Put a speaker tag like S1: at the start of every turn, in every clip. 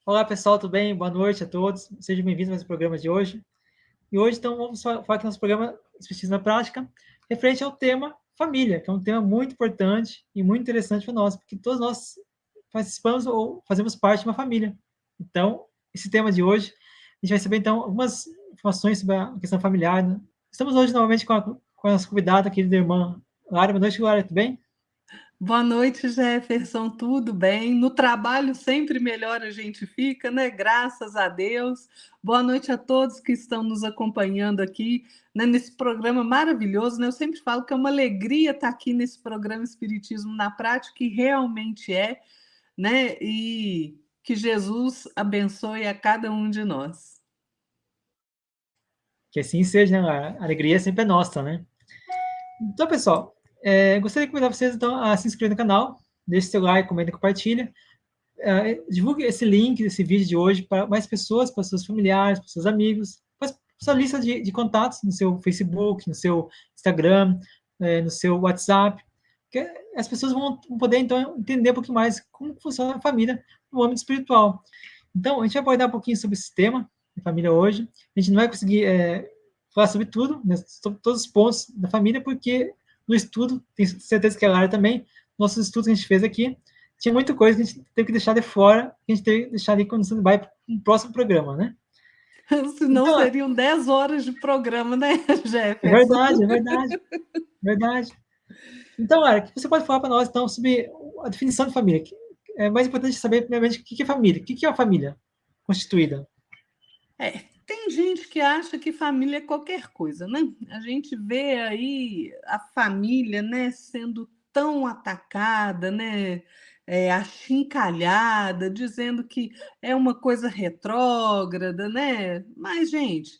S1: Olá, pessoal, tudo bem? Boa noite a todos. Sejam bem-vindos a mais um programa de hoje. E hoje, então, vamos falar aqui no nosso programa Espiritismo na Prática, referente ao tema família, que é um tema muito importante e muito interessante para nós, porque todos nós participamos ou fazemos parte de uma família. Então, esse tema de hoje, a gente vai saber, então, algumas informações sobre a questão familiar, né? Estamos hoje, novamente, com a nossa convidada, querida irmã Lara. Boa noite, Lara, tudo bem?
S2: Boa noite, Jefferson. Tudo bem? No trabalho sempre melhor a gente fica, né? Graças a Deus. Boa noite a todos que estão nos acompanhando aqui, né, nesse programa maravilhoso, né? Eu sempre falo que é uma alegria estar aqui nesse programa Espiritismo na Prática, que realmente é, né? E que Jesus abençoe a cada um de nós.
S1: Que assim seja, né, Lara? A alegria sempre é nossa, né? Então, pessoal, gostaria de convidar vocês então, a se inscrever no canal, deixe seu like, comenta e compartilha. Divulgue esse link desse vídeo de hoje para mais pessoas, para seus familiares, para seus amigos, para sua lista de contatos no seu Facebook, no seu Instagram, no seu WhatsApp, que as pessoas vão poder, então, entender um pouquinho mais como funciona a família no âmbito espiritual. Então, a gente vai abordar um pouquinho sobre esse tema de família hoje. A gente não vai conseguir falar sobre tudo, né, sobre todos os pontos da família, porque no estudo, tenho certeza que a Lara também, nossos estudos que a gente fez aqui, tinha muita coisa que a gente teve que deixar de fora, que a gente teve que deixar ali quando você vai para um próximo programa, né?
S2: Senão
S1: Então,
S2: seriam 10 horas de programa, né,
S1: é
S2: Jefferson?
S1: verdade, é verdade, é verdade. Então, Lara, o que você pode falar para nós, então, sobre a definição de família? É mais importante saber, primeiramente, o que é família? O que é uma família constituída?
S2: Tem gente que acha que família é qualquer coisa, né? A gente vê aí a família, né, sendo tão atacada, né, achincalhada, dizendo que é uma coisa retrógrada, né? Mas, gente,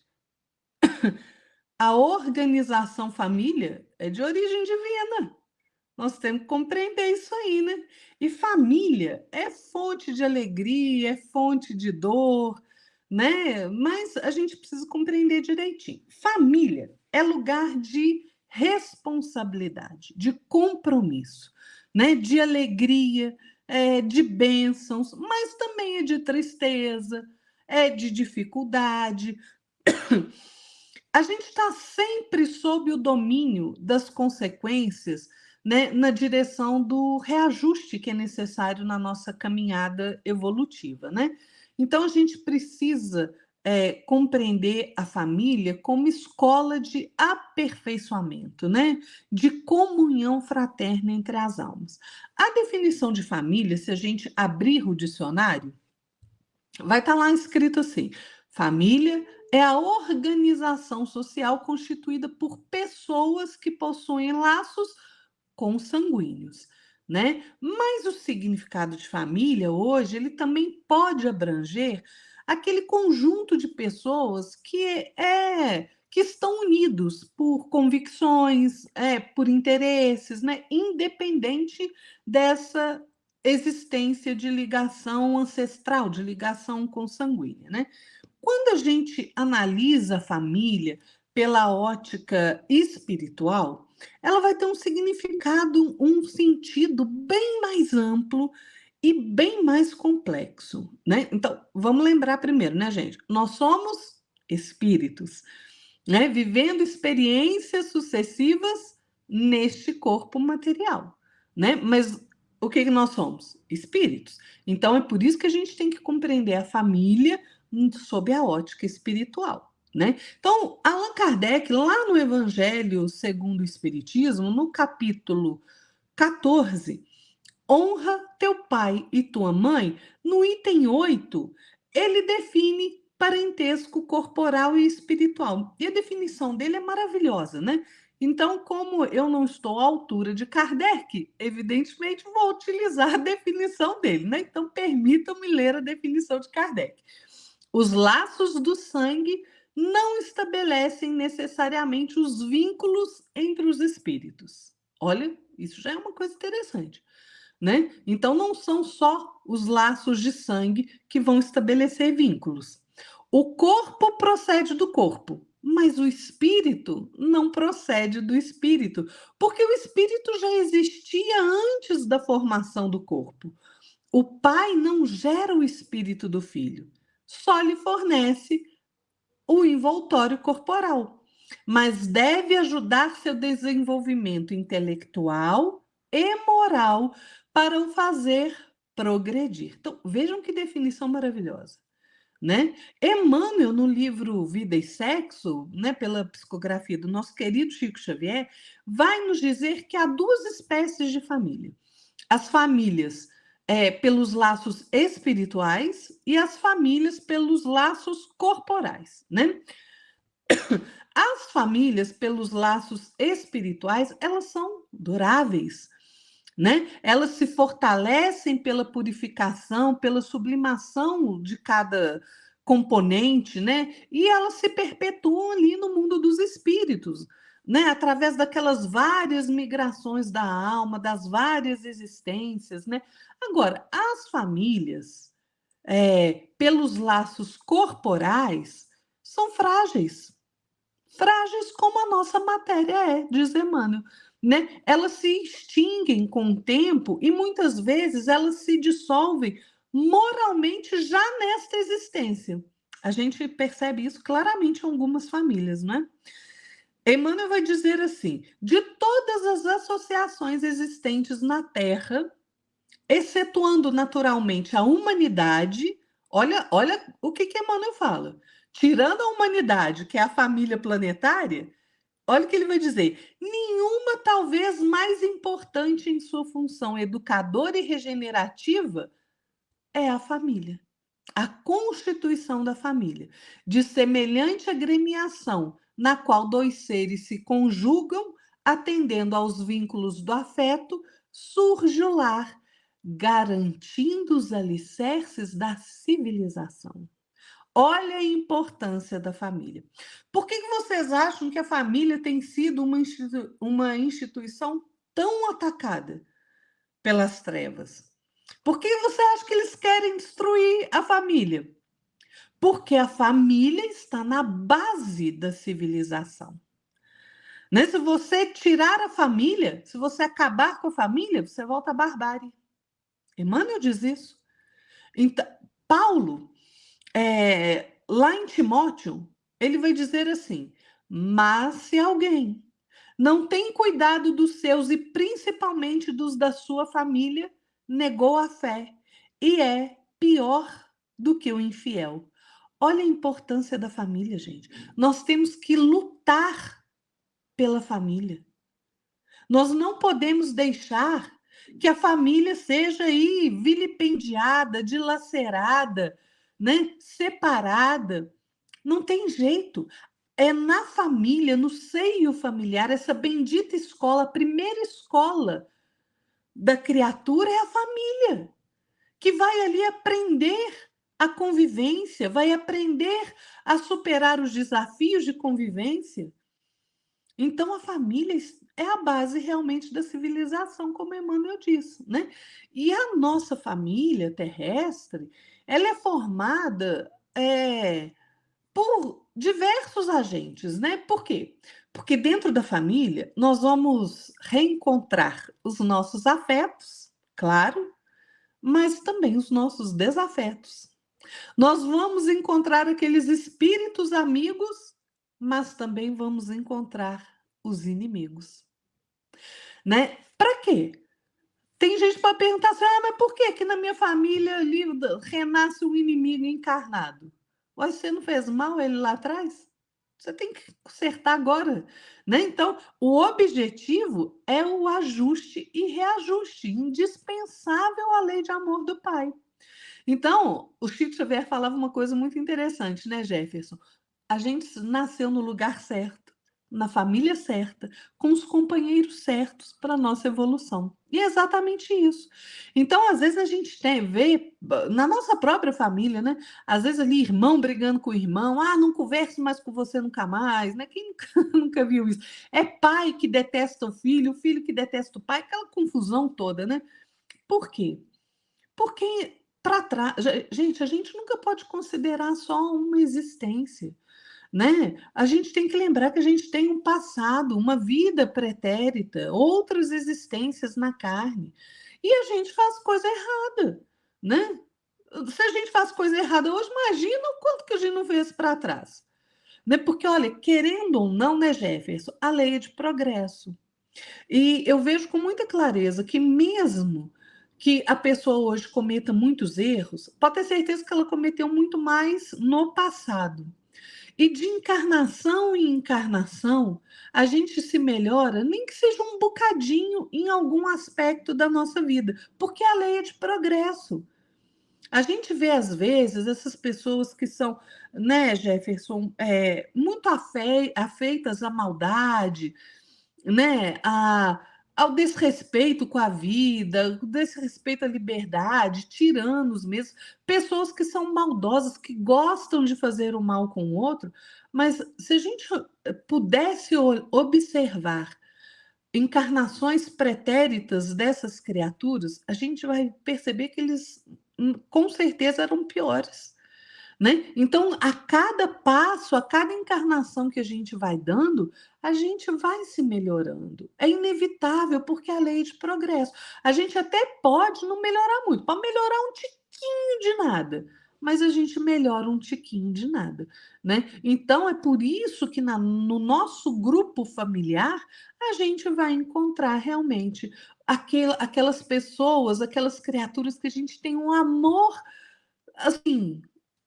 S2: a organização família é de origem divina. Nós temos que compreender isso aí, né? E família é fonte de alegria, é fonte de dor, né? Mas a gente precisa compreender direitinho. Família é lugar de responsabilidade, de compromisso, né? De alegria, de bênçãos, mas também é de tristeza, é de dificuldade. A gente está sempre sob o domínio das consequências, né, na direção do reajuste que é necessário na nossa caminhada evolutiva, né? Então a gente precisa compreender a família como escola de aperfeiçoamento, né? De comunhão fraterna entre as almas. A definição de família, se a gente abrir o dicionário, vai estar lá escrito assim: família é a organização social constituída por pessoas que possuem laços consanguíneos, né? Mas o significado de família hoje, ele também pode abranger aquele conjunto de pessoas que estão unidos por convicções, por interesses, né? Independente dessa existência de ligação ancestral, de ligação consanguínea, né? Quando a gente analisa a família pela ótica espiritual, ela vai ter um significado, um sentido bem mais amplo e bem mais complexo, né? Então, vamos lembrar primeiro, né, gente? Nós somos espíritos, né? Vivendo experiências sucessivas neste corpo material, né? Mas o que nós somos? Espíritos. Então, é por isso que a gente tem que compreender a família sob a ótica espiritual, né? Então, Allan Kardec, lá no Evangelho segundo o Espiritismo, no capítulo 14, honra teu pai e tua mãe, no item 8, ele define parentesco corporal e espiritual. E a definição dele é maravilhosa, né? Então, como eu não estou à altura de Kardec, evidentemente vou utilizar a definição dele, né? Então, permitam-me ler a definição de Kardec. Os laços do sangue não estabelecem necessariamente os vínculos entre os espíritos. Olha, isso já é uma coisa interessante, né? Então, não são só os laços de sangue que vão estabelecer vínculos. O corpo procede do corpo, mas o espírito não procede do espírito, porque o espírito já existia antes da formação do corpo. O pai não gera o espírito do filho, só lhe fornece o envoltório corporal, mas deve ajudar seu desenvolvimento intelectual e moral para o fazer progredir. Então, vejam que definição maravilhosa, né? Emmanuel, no livro Vida e Sexo, né, pela psicografia do nosso querido Chico Xavier, vai nos dizer que há duas espécies de família. As famílias pelos laços espirituais e as famílias pelos laços corporais, né? As famílias pelos laços espirituais, elas são duráveis, né? Elas se fortalecem pela purificação, pela sublimação de cada componente, né? E elas se perpetuam ali no mundo dos espíritos, né? Através daquelas várias migrações da alma, das várias existências, né? Agora, as famílias, pelos laços corporais, são frágeis. Frágeis como a nossa matéria diz Emmanuel, né? Elas se extinguem com o tempo e muitas vezes elas se dissolvem moralmente já nesta existência. A gente percebe isso claramente em algumas famílias, né? Emmanuel vai dizer assim: de todas as associações existentes na Terra, excetuando naturalmente a humanidade, olha o que Emmanuel fala. Tirando a humanidade, que é a família planetária, olha o que ele vai dizer: nenhuma talvez mais importante em sua função educadora e regenerativa é a família. A constituição da família, de semelhante agremiação, na qual dois seres se conjugam, atendendo aos vínculos do afeto, surge o lar, garantindo os alicerces da civilização. Olha a importância da família. Por que vocês acham que a família tem sido uma instituição tão atacada pelas trevas? Por que você acha que eles querem destruir a família? Porque a família está na base da civilização. Né? Se você tirar a família, se você acabar com a família, você volta à barbárie. Emmanuel diz isso. Então, Paulo, lá em Timóteo, ele vai dizer assim: mas se alguém não tem cuidado dos seus e principalmente dos da sua família, negou a fé e é pior do que o infiel. Olha a importância da família, gente. Nós temos que lutar pela família. Nós não podemos deixar que a família seja aí vilipendiada, dilacerada, né? Separada. Não tem jeito. É na família, no seio familiar, essa bendita escola, a primeira escola da criatura é a família, que vai ali aprender a convivência, vai aprender a superar os desafios de convivência. Então, a família é a base realmente da civilização, como Emmanuel disse, né? E a nossa família terrestre, ela é formada por diversos agentes, né? Por quê? Porque dentro da família nós vamos reencontrar os nossos afetos, claro, mas também os nossos desafetos. Nós vamos encontrar aqueles espíritos amigos, mas também vamos encontrar os inimigos, né? Para quê? Tem gente para perguntar assim: mas por que que na minha família ali renasce um inimigo encarnado? Você não fez mal a ele lá atrás? Você tem que consertar agora, né? Então, o objetivo é o ajuste e reajuste, indispensável à lei de amor do pai. Então, o Chico Xavier falava uma coisa muito interessante, né, Jefferson? A gente nasceu no lugar certo, na família certa, com os companheiros certos para a nossa evolução. E é exatamente isso. Então, às vezes, a gente vê na nossa própria família, né? Às vezes ali, irmão brigando com o irmão, não converso mais com você nunca mais, né? Quem nunca viu isso? É pai que detesta o filho que detesta o pai, aquela confusão toda, né? Por quê? Porque para trás, gente, a gente nunca pode considerar só uma existência, né? A gente tem que lembrar que a gente tem um passado, uma vida pretérita, outras existências na carne. E a gente faz coisa errada, né? Se a gente faz coisa errada hoje, imagina o quanto que a gente não fez para trás. Né? Porque, olha, querendo ou não, né, Jefferson, a lei é de progresso. E eu vejo com muita clareza que mesmo que a pessoa hoje cometa muitos erros, pode ter certeza que ela cometeu muito mais no passado. E de encarnação em encarnação, a gente se melhora, nem que seja um bocadinho em algum aspecto da nossa vida, porque a lei é de progresso. A gente vê, às vezes, essas pessoas que são, né, Jefferson, muito afeitas à maldade, né, ao desrespeito com a vida, desrespeito à liberdade, tiranos mesmo, pessoas que são maldosas, que gostam de fazer o mal com o outro, mas se a gente pudesse observar encarnações pretéritas dessas criaturas, a gente vai perceber que eles com certeza eram piores. Né? Então, a cada passo, a cada encarnação que a gente vai dando, a gente vai se melhorando. É inevitável, porque é a lei de progresso. A gente até pode não melhorar muito, pode melhorar um tiquinho de nada, mas a gente melhora um tiquinho de nada. Né? Então, é por isso que no nosso grupo familiar, a gente vai encontrar realmente aquelas pessoas, aquelas criaturas que a gente tem um amor assim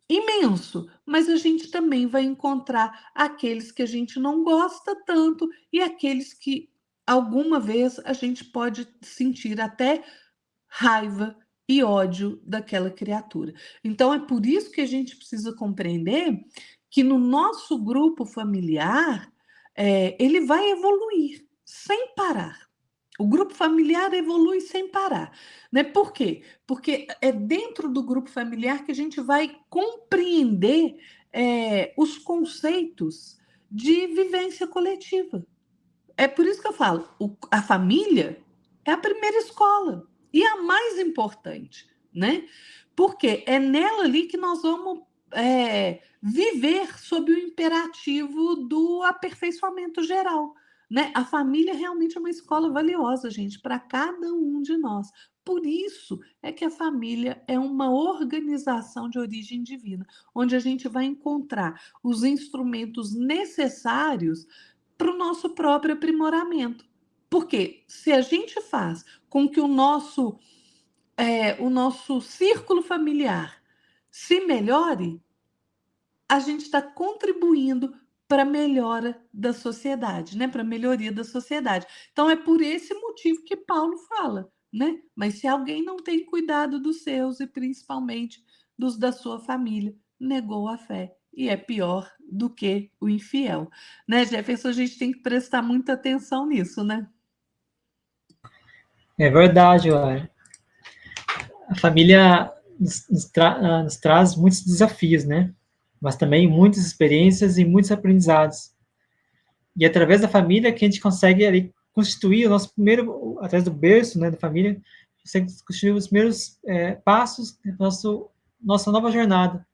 S2: imenso, mas a gente também vai encontrar aqueles que a gente não gosta tanto e aqueles que alguma vez a gente pode sentir até raiva e ódio daquela criatura. Então é por isso que a gente precisa compreender que no nosso grupo familiar ele vai evoluir sem parar. O grupo familiar evolui sem parar, né? Por quê? Porque é dentro do grupo familiar que a gente vai compreender os conceitos de vivência coletiva. É por isso que eu falo, a família é a primeira escola e a mais importante, né? Porque é nela ali que nós vamos viver sob o imperativo do aperfeiçoamento geral, né? A família realmente é uma escola valiosa, gente, para cada um de nós. Por isso é que a família é uma organização de origem divina, onde a gente vai encontrar os instrumentos necessários para o nosso próprio aprimoramento. Porque se a gente faz com que o nosso círculo familiar se melhore, a gente está contribuindo para a melhora da sociedade, né? Para a melhoria da sociedade. Então, é por esse motivo que Paulo fala, né? Mas se alguém não tem cuidado dos seus e principalmente dos da sua família, negou a fé e é pior do que o infiel, né, Jefferson? A gente tem que prestar muita atenção nisso, né?
S1: É verdade, olha. A família nos traz muitos desafios, né? Mas também muitas experiências e muitos aprendizados. E é através da família que a gente consegue ali constituir o nosso primeiro, através do berço, né, da família, consegue constituir os primeiros passos da nossa nova jornada.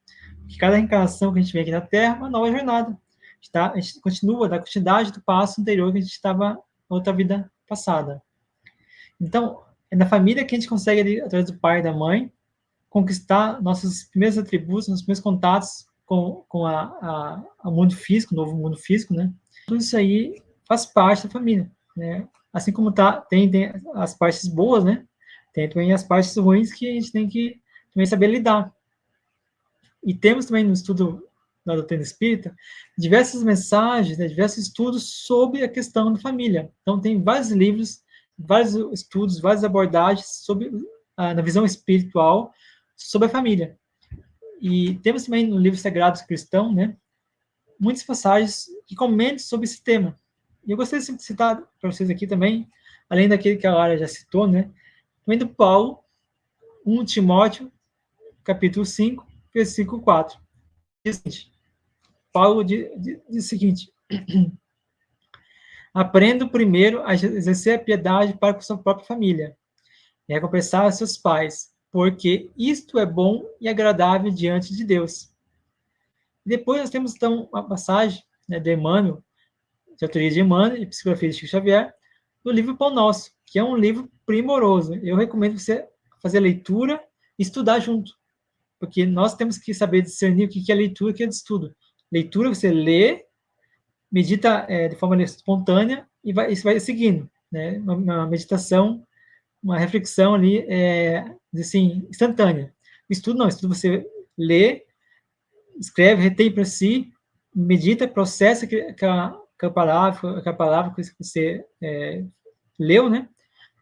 S1: Que cada reencarnação que a gente vem aqui na Terra é uma nova jornada. A gente continua da continuidade do passo anterior que a gente estava na outra vida passada. Então, é na família que a gente consegue, ali, através do pai e da mãe, conquistar nossos primeiros atributos, nossos primeiros contatos com o mundo físico, o novo mundo físico, né? Tudo isso aí faz parte da família, né? Assim como tem as partes boas, né? Tem também as partes ruins que a gente tem que também saber lidar. E temos também no estudo da doutrina espírita diversas mensagens, né, diversos estudos sobre a questão da família. Então, tem vários livros, vários estudos, várias abordagens sobre, na visão espiritual sobre a família. E temos também no livro Sagrado Cristão, né, muitas passagens que comentam sobre esse tema. E eu gostaria de citar para vocês aqui também, além daquele que a Lara já citou, né, também do Paulo, 1 Timóteo, capítulo 5, versículo 4. Diz o seguinte, Paulo diz o seguinte: aprenda primeiro a exercer a piedade para com sua própria família e recompensar seus pais, porque isto é bom e agradável diante de Deus. Depois nós temos, então, uma passagem, né, de Emmanuel, de autoria de Emmanuel e psicografia de Chico Xavier, do livro Pão Nosso, que é um livro primoroso. Eu recomendo você fazer a leitura estudar junto, porque nós temos que saber discernir o que é leitura e o que é de estudo. Leitura, você lê, medita de forma espontânea e isso vai seguindo, né? Uma meditação, uma reflexão ali, assim, instantânea. O estudo não, o estudo você lê, escreve, retém para si, medita, processa aquela palavra que você leu, né?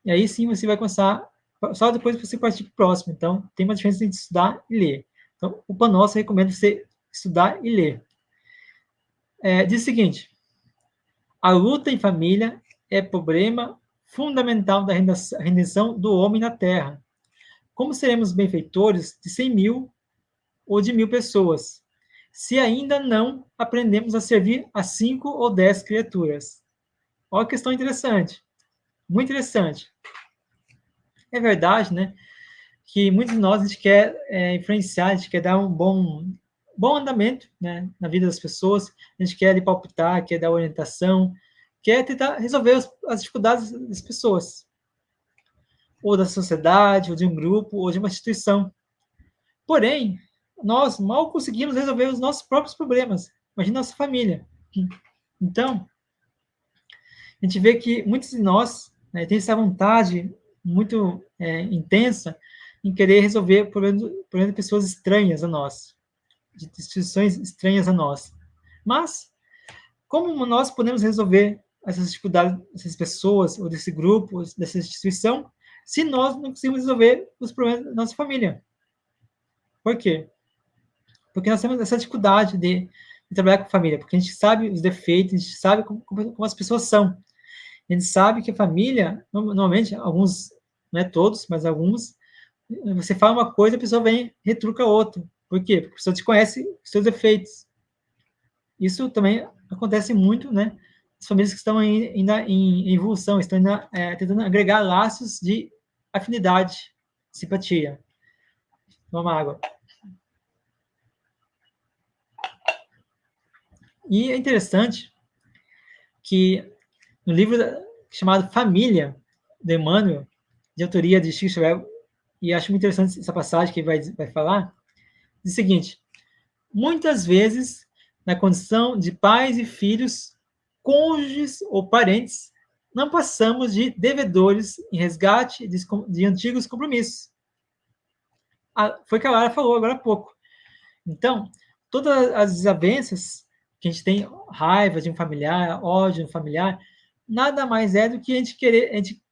S1: E aí sim você vai começar, só depois você partir para o próximo. Então, tem uma diferença entre estudar e ler. Então, o Pão Nosso recomenda você estudar e ler. Diz o seguinte: a luta em família é problema fundamental da redenção do homem na Terra. Como seremos benfeitores de 100.000 ou de 1.000 pessoas, se ainda não aprendemos a servir a 5 ou 10 criaturas? Olha que questão interessante, muito interessante. É verdade, né, que muitos de nós a gente quer influenciar, a gente quer dar um bom andamento, né, na vida das pessoas, a gente quer ali palpitar, quer dar orientação, quer tentar resolver as dificuldades das pessoas, ou da sociedade, ou de um grupo, ou de uma instituição. Porém, nós mal conseguimos resolver os nossos próprios problemas. Imagina nossa família. Então, a gente vê que muitos de nós, né, têm essa vontade muito intensa em querer resolver problemas de pessoas estranhas a nós, de instituições estranhas a nós. Mas, como nós podemos resolver essas dificuldades dessas pessoas, ou desse grupo, dessa instituição, se nós não conseguimos resolver os problemas da nossa família? Por quê? Porque nós temos essa dificuldade de trabalhar com a família, porque a gente sabe os defeitos, a gente sabe como as pessoas são. A gente sabe que a família, normalmente, alguns, não é todos, mas alguns, você fala uma coisa, a pessoa vem e retruca outra. Por quê? Porque a pessoa te conhece os seus defeitos. Isso também acontece muito, né? As famílias que estão ainda em evolução, estão ainda tentando agregar laços de afinidade, simpatia. Toma água. E é interessante que no livro chamado Família, de Emmanuel, de autoria de Chico Xavier, e acho muito interessante essa passagem que vai falar, diz o seguinte: muitas vezes, na condição de pais e filhos, cônjuges ou parentes, não passamos de devedores em resgate de antigos compromissos. Foi o que a Lara falou agora há pouco. Então, todas as desavenças que a gente tem, raiva de um familiar, ódio de um familiar, nada mais é do que a gente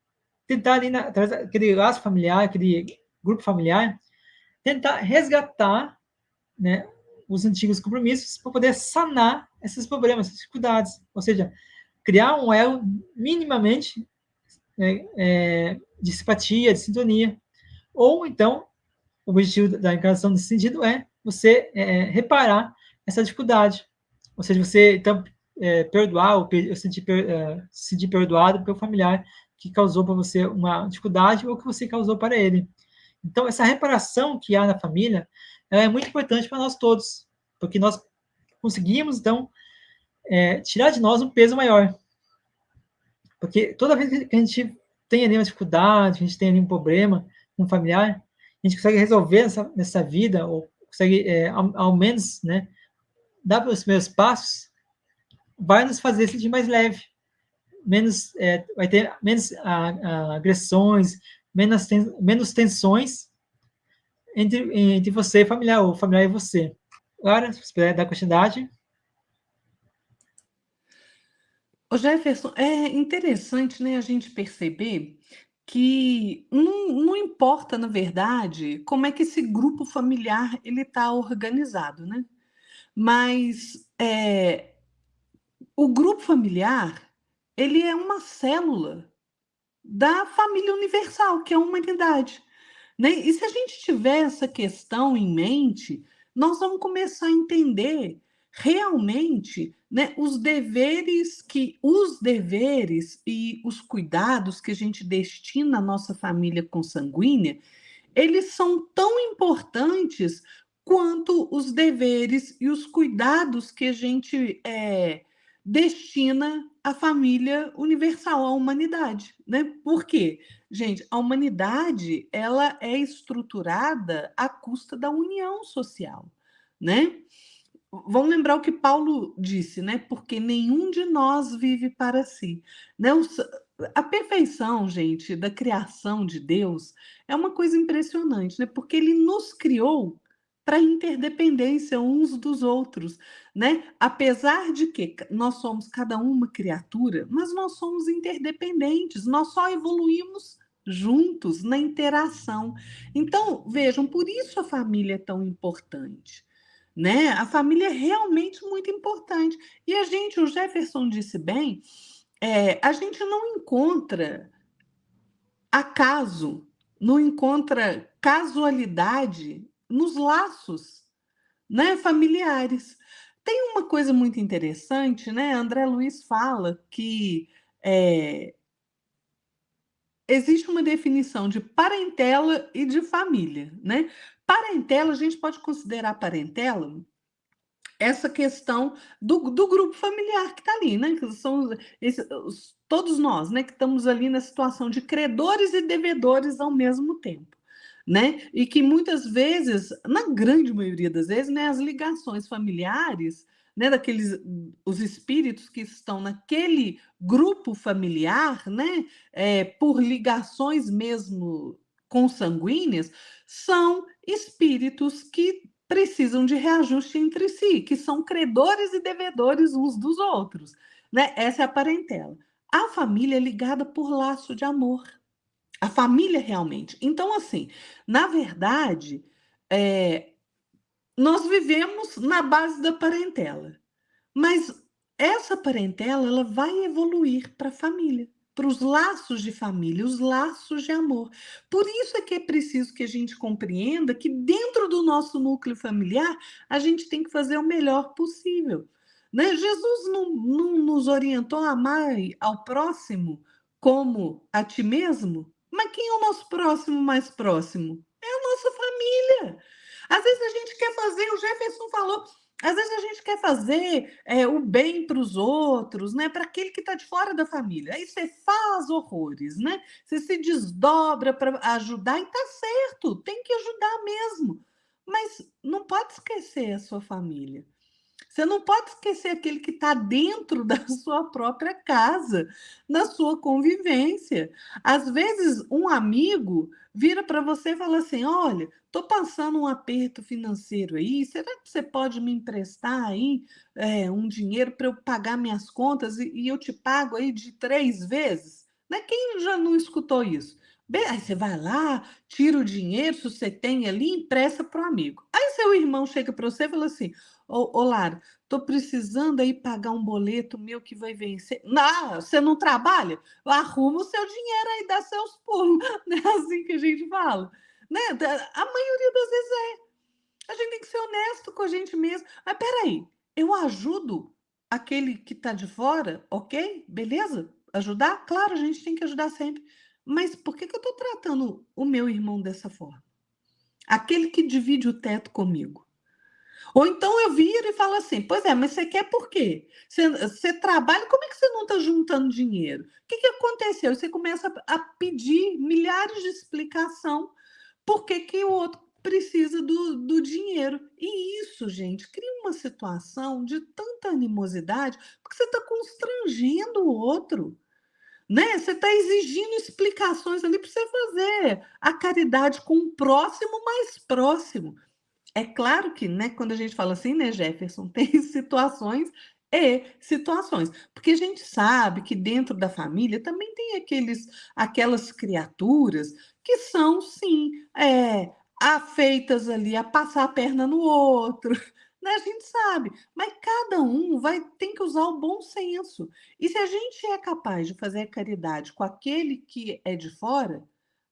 S1: tentar ali, através daquele laço familiar, aquele grupo familiar, tentar resgatar, né, os antigos compromissos para poder sanar esses problemas, essas dificuldades. Ou seja, criar um elo minimamente de simpatia, de sintonia. Ou então, o objetivo da encarnação nesse sentido é você reparar essa dificuldade. Ou seja, você então perdoar ou sentir perdoado pelo familiar que causou para você uma dificuldade ou que você causou para ele. Então, essa reparação que há na família é muito importante para nós todos, porque nós conseguimos, então, tirar de nós um peso maior. Porque toda vez que a gente tem ali uma dificuldade, a gente tem ali um problema com um familiar, a gente consegue resolver nessa vida, ou consegue, ao menos, né, dar os primeiros passos, vai nos fazer sentir mais leve, vai ter menos agressões, menos tensões entre você e familiar, ou familiar e você. Agora, se puder dar continuidade.
S2: Ô Jefferson, é interessante, né, a gente perceber que não importa, na verdade, como é que esse grupo familiar ele está organizado, né? Mas o grupo familiar ele é uma célula da família universal, que é a humanidade, né? E se a gente tiver essa questão em mente, nós vamos começar a entender realmente, né, os deveres e os cuidados que a gente destina à nossa família consanguínea, eles são tão importantes quanto os deveres e os cuidados que a gente destina a família universal, a humanidade, né? Por quê? Gente, a humanidade, ela é estruturada à custa da união social, né? Vamos lembrar o que Paulo disse, né? Porque nenhum de nós vive para si, né? A perfeição, gente, da criação de Deus é uma coisa impressionante, né? Porque ele nos criou para interdependência uns dos outros, né? Apesar de que nós somos cada uma criatura, mas nós somos interdependentes, nós só evoluímos juntos na interação. Então, vejam, por isso a família é tão importante, né? A família é realmente muito importante. E a gente, o Jefferson disse bem, a gente não encontra acaso, não encontra casualidade nos laços, né, familiares. Tem uma coisa muito interessante, né? André Luiz fala que existe uma definição de parentela e de família, né? Parentela, a gente pode considerar parentela essa questão do grupo familiar que está ali, né? Que são todos nós, né? Que estamos ali na situação de credores e devedores ao mesmo tempo, né? E que muitas vezes, na grande maioria das vezes, né, as ligações familiares, né, daqueles os espíritos que estão naquele grupo familiar, né, por ligações mesmo consanguíneas, são espíritos que precisam de reajuste entre si, que são credores e devedores uns dos outros, né? Essa é a parentela. A família é ligada por laço de amor. A família realmente. Então, assim, na verdade, nós vivemos na base da parentela, mas essa parentela ela vai evoluir para a família, para os laços de família, os laços de amor. Por isso é que é preciso que a gente compreenda que dentro do nosso núcleo familiar a gente tem que fazer o melhor possível, né? Jesus não nos orientou a amar ao próximo como a ti mesmo? Mas quem é o nosso próximo mais próximo? É a nossa família. Às vezes a gente quer fazer, o Jefferson falou, às vezes a gente quer fazer o bem para os outros, né? Para aquele que está de fora da família. Aí você faz horrores, né? Você se desdobra para ajudar e tá certo, tem que ajudar mesmo. Mas não pode esquecer a sua família. Você não pode esquecer aquele que está dentro da sua própria casa, na sua convivência. Às vezes, um amigo vira para você e fala assim: olha, estou passando um aperto financeiro aí, será que você pode me emprestar aí um dinheiro para eu pagar minhas contas e eu te pago aí de 3 vezes? Né? Quem já não escutou isso? Aí você vai lá, tira o dinheiro, se você tem ali, empresta para o amigo. Aí seu irmão chega para você e fala assim: ô Lara, estou precisando aí pagar um boleto meu que vai vencer. Não, você não trabalha? Arruma o seu dinheiro aí, dá seus pulos. Não é assim que a gente fala. Né? A maioria das vezes a gente tem que ser honesto com a gente mesmo. Mas peraí, eu ajudo aquele que está de fora, ok? Beleza? Ajudar? Claro, a gente tem que ajudar sempre. Mas por que eu estou tratando o meu irmão dessa forma? Aquele que divide o teto comigo. Ou então eu viro e falo assim: pois é, mas você quer por quê? Você trabalha, como é que você não está juntando dinheiro? O que aconteceu? Você começa a pedir milhares de explicação por que o outro precisa do dinheiro. E isso, gente, cria uma situação de tanta animosidade, porque você está constrangendo o outro. Né? Você está exigindo explicações ali para você fazer a caridade com o próximo mais próximo. É claro que, né, quando a gente fala assim, né, Jefferson, tem situações e situações, porque a gente sabe que dentro da família também tem aquelas criaturas que são, sim, afeitas ali a passar a perna no outro, né? A gente sabe, mas cada um tem que usar o bom senso. E se a gente é capaz de fazer caridade com aquele que é de fora,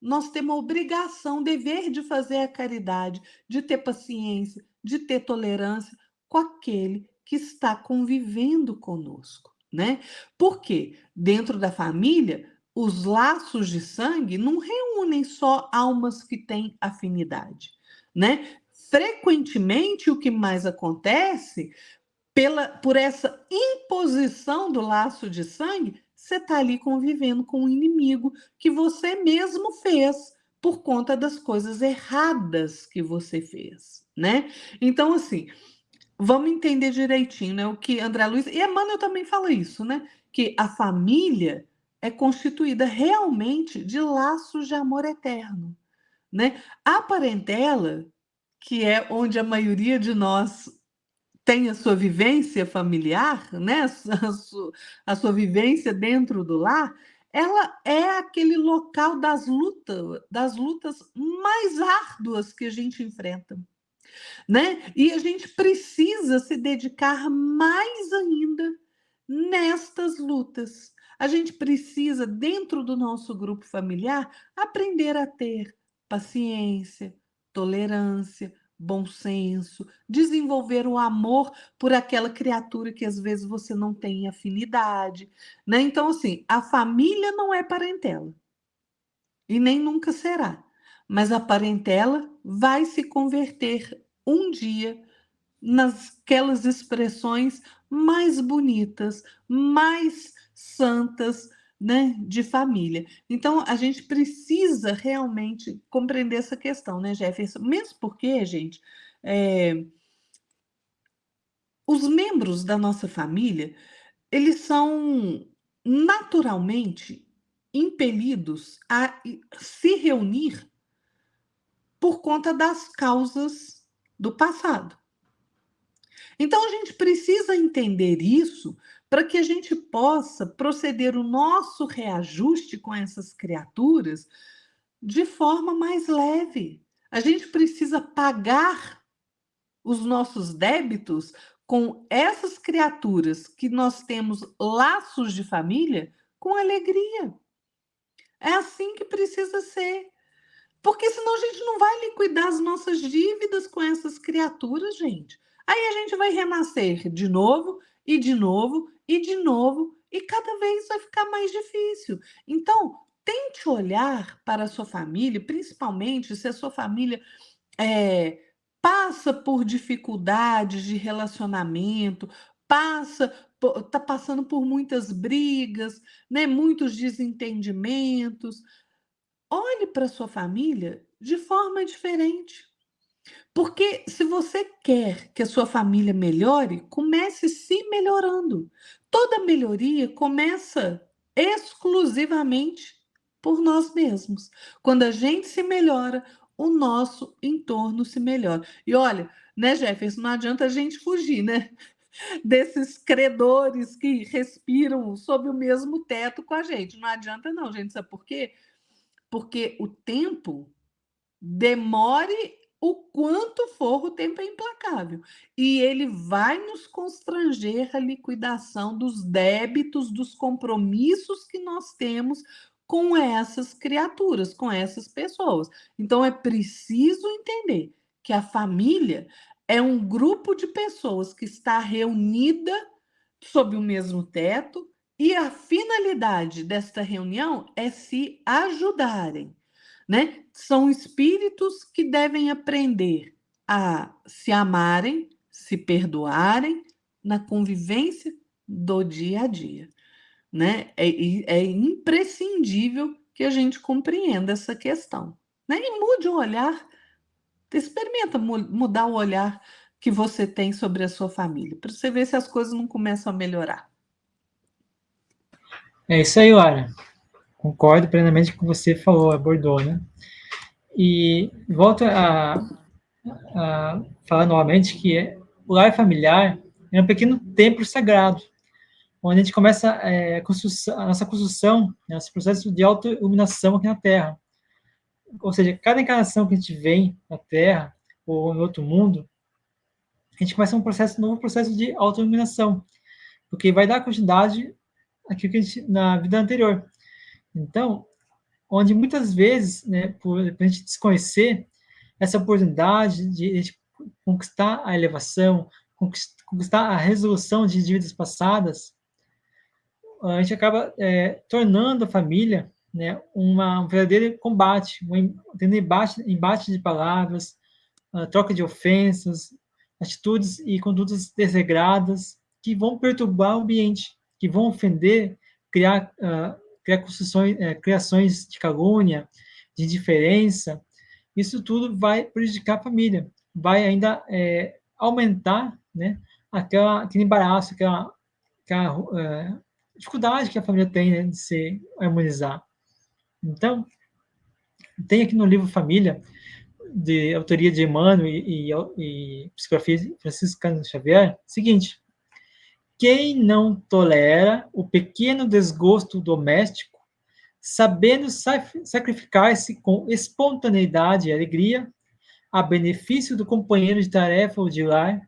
S2: nós temos a obrigação, dever de fazer a caridade, de ter paciência, de ter tolerância com aquele que está convivendo conosco, né? Porque dentro da família, os laços de sangue não reúnem só almas que têm afinidade, né? Frequentemente, o que mais acontece por essa imposição do laço de sangue, você está ali convivendo com um inimigo que você mesmo fez por conta das coisas erradas que você fez, né? Então, assim, vamos entender direitinho, né? O que André Luiz e Emmanuel também fala isso, né? Que a família é constituída realmente de laços de amor eterno, né? A parentela, que é onde a maioria de nós tem a sua vivência familiar, né? A sua vivência dentro do lar, ela é aquele local das lutas mais árduas que a gente enfrenta, né? E a gente precisa se dedicar mais ainda nestas lutas. A gente precisa, dentro do nosso grupo familiar, aprender a ter paciência, tolerância, bom senso, desenvolver o amor por aquela criatura que às vezes você não tem afinidade, né? Então, assim, a família não é parentela e nem nunca será, mas a parentela vai se converter um dia nasquelas expressões mais bonitas, mais santas, né, de família. Então, a gente precisa realmente compreender essa questão, né, Jefferson? Mesmo porque, gente, é, os membros da nossa família, eles são naturalmente impelidos a se reunir por conta das causas do passado. Então, a gente precisa entender isso para que a gente possa proceder o nosso reajuste com essas criaturas de forma mais leve. A gente precisa pagar os nossos débitos com essas criaturas que nós temos laços de família com alegria. É assim que precisa ser. Porque senão a gente não vai liquidar as nossas dívidas com essas criaturas, gente. Aí a gente vai renascer de novo, e de novo, e de novo, e cada vez vai ficar mais difícil. Então, tente olhar para a sua família, principalmente se a sua família é, passa por dificuldades de relacionamento, está passando por muitas brigas, né, muitos desentendimentos. Olhe para sua família de forma diferente. Porque se você quer que a sua família melhore, comece se melhorando. Toda melhoria começa exclusivamente por nós mesmos. Quando a gente se melhora, o nosso entorno se melhora. E olha, né, Jefferson, não adianta a gente fugir, né? Desses credores que respiram sob o mesmo teto com a gente. Não adianta, não, gente. Sabe por quê? Porque o tempo, demore o quanto for, o tempo é implacável. E ele vai nos constranger à liquidação dos débitos, dos compromissos que nós temos com essas criaturas, com essas pessoas. Então é preciso entender que a família é um grupo de pessoas que está reunida sob o mesmo teto e a finalidade desta reunião é se ajudarem, né? São espíritos que devem aprender a se amarem, se perdoarem na convivência do dia a dia, né? É imprescindível que a gente compreenda essa questão, né? E mude o olhar, experimenta mudar o olhar que você tem sobre a sua família, para você ver se as coisas não começam a melhorar.
S1: É isso aí, Lara. Concordo plenamente com o que você falou, abordou, né? E volto a falar novamente que o lar familiar é um pequeno templo sagrado, onde a gente começa a nossa construção, né, nosso processo de auto-iluminação aqui na Terra. Ou seja, cada encarnação que a gente vem na Terra ou em outro mundo, a gente começa um novo processo de auto-iluminação, porque vai dar continuidade àquilo que a gente, na vida anterior. Então, onde muitas vezes, né, por a gente desconhecer essa oportunidade de conquistar a elevação, conquistar a resolução de dívidas passadas, a gente acaba tornando a família, né, um verdadeiro combate, tendo embate de palavras, troca de ofensas, atitudes e condutas desregradas que vão perturbar o ambiente, que vão ofender, criar criações de calúnia, de indiferença. Isso tudo vai prejudicar a família, vai ainda aumentar, né, aquele embaraço, aquela dificuldade que a família tem, né, de se harmonizar. Então, tem aqui no livro Família, de autoria de Emmanuel e psicografia de Francisco Cândido Xavier, seguinte: quem não tolera o pequeno desgosto doméstico, sabendo sacrificar-se com espontaneidade e alegria, a benefício do companheiro de tarefa ou de lar,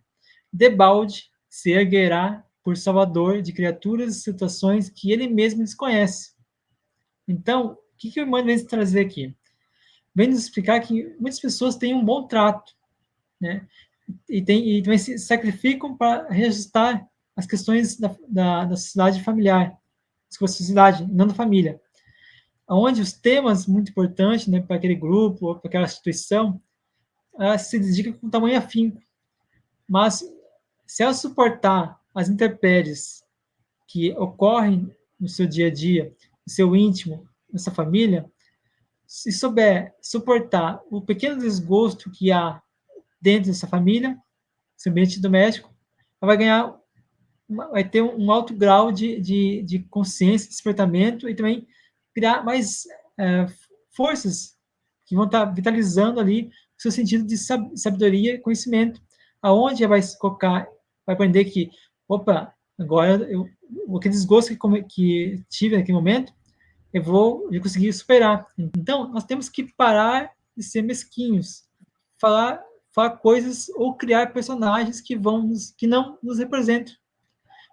S1: debalde se erguerá por salvador de criaturas e situações que ele mesmo desconhece. Então, o que o Emmanuel vem trazer aqui? Vem nos explicar que muitas pessoas têm um bom trato, né? E também se sacrificam para reajustar as questões da sociedade familiar, da sociedade, não da família, onde os temas muito importantes, né, para aquele grupo ou para aquela instituição, se dedica com tamanho afinco. Mas se ela suportar as intempéries que ocorrem no seu dia a dia, no seu íntimo, na sua família, se souber suportar o pequeno desgosto que há dentro dessa família, seu ambiente doméstico, ela vai ter um alto grau de consciência, despertamento e também criar mais forças que vão estar vitalizando ali o seu sentido de sabedoria e conhecimento, aonde ela vai se colocar, vai aprender que, opa, agora aquele desgosto que tive naquele momento, eu vou conseguir superar. Então, nós temos que parar de ser mesquinhos, falar coisas ou criar personagens que não nos representam.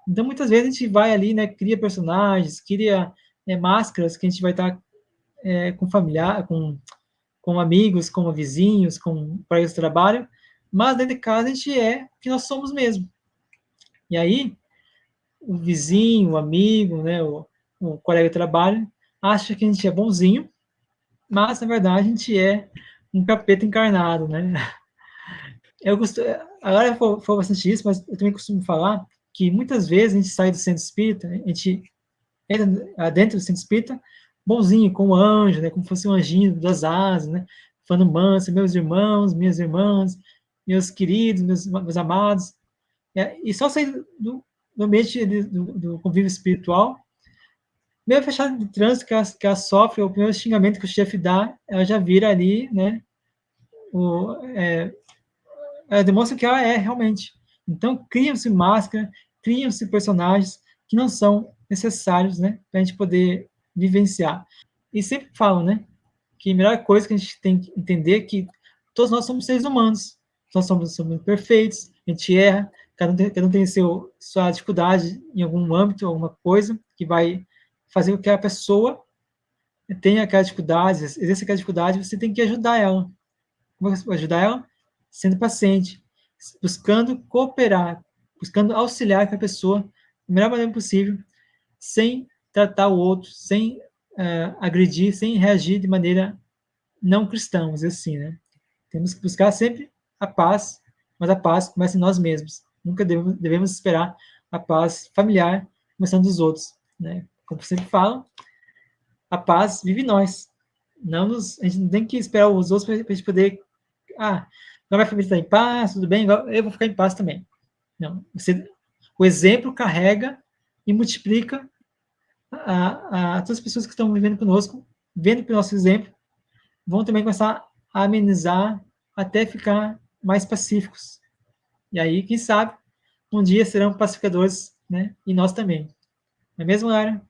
S1: Então, muitas vezes a gente vai ali, né, cria personagens, cria máscaras que a gente vai estar com familiar, com amigos, com vizinhos, com colegas de trabalho, mas dentro de casa a gente é o que nós somos mesmo. E aí, o vizinho, o amigo, né, o colega de trabalho, acha que a gente é bonzinho, mas na verdade a gente é um capeta encarnado, né? Eu costumo, agora foi bastante isso, mas eu também costumo falar que muitas vezes a gente sai do centro espírita, a gente entra dentro do centro espírita, bonzinho, como anjo, né? Como fosse um anjinho das asas, né? Falando manso, meus irmãos, minhas irmãs, meus queridos, meus amados. E só sair do ambiente do convívio espiritual, meio fechado de trânsito que ela sofre, o primeiro xingamento que o chefe dá, ela já vira ali, né? Ela demonstra que ela é realmente. Então, criam-se máscaras, criam-se personagens que não são necessários, né, para a gente poder vivenciar. E sempre falam, né, que a melhor coisa que a gente tem que entender é que todos nós somos seres humanos, nós somos perfeitos, a gente erra, cada um tem sua dificuldade em algum âmbito, alguma coisa, que vai fazer com que a pessoa tenha aquela dificuldade, exerça aquela dificuldade, você tem que ajudar ela. Como você pode ajudar ela? Sendo paciente, buscando cooperar, buscando auxiliar a pessoa da melhor maneira possível, sem tratar o outro, sem agredir, sem reagir de maneira não cristã, vamos dizer assim, né? Temos que buscar sempre a paz, mas a paz começa em nós mesmos. Nunca devemos esperar a paz familiar começando dos outros, né? Como sempre falo, a paz vive em nós. A gente não tem que esperar os outros para a gente poder agora minha família está em paz, tudo bem, eu vou ficar em paz também. Não, o exemplo carrega e multiplica a todas as pessoas que estão vivendo conosco, vendo pelo nosso exemplo, vão também começar a amenizar até ficar mais pacíficos. E aí, quem sabe, um dia serão pacificadores, né? E nós também. Não é mesmo, Lara?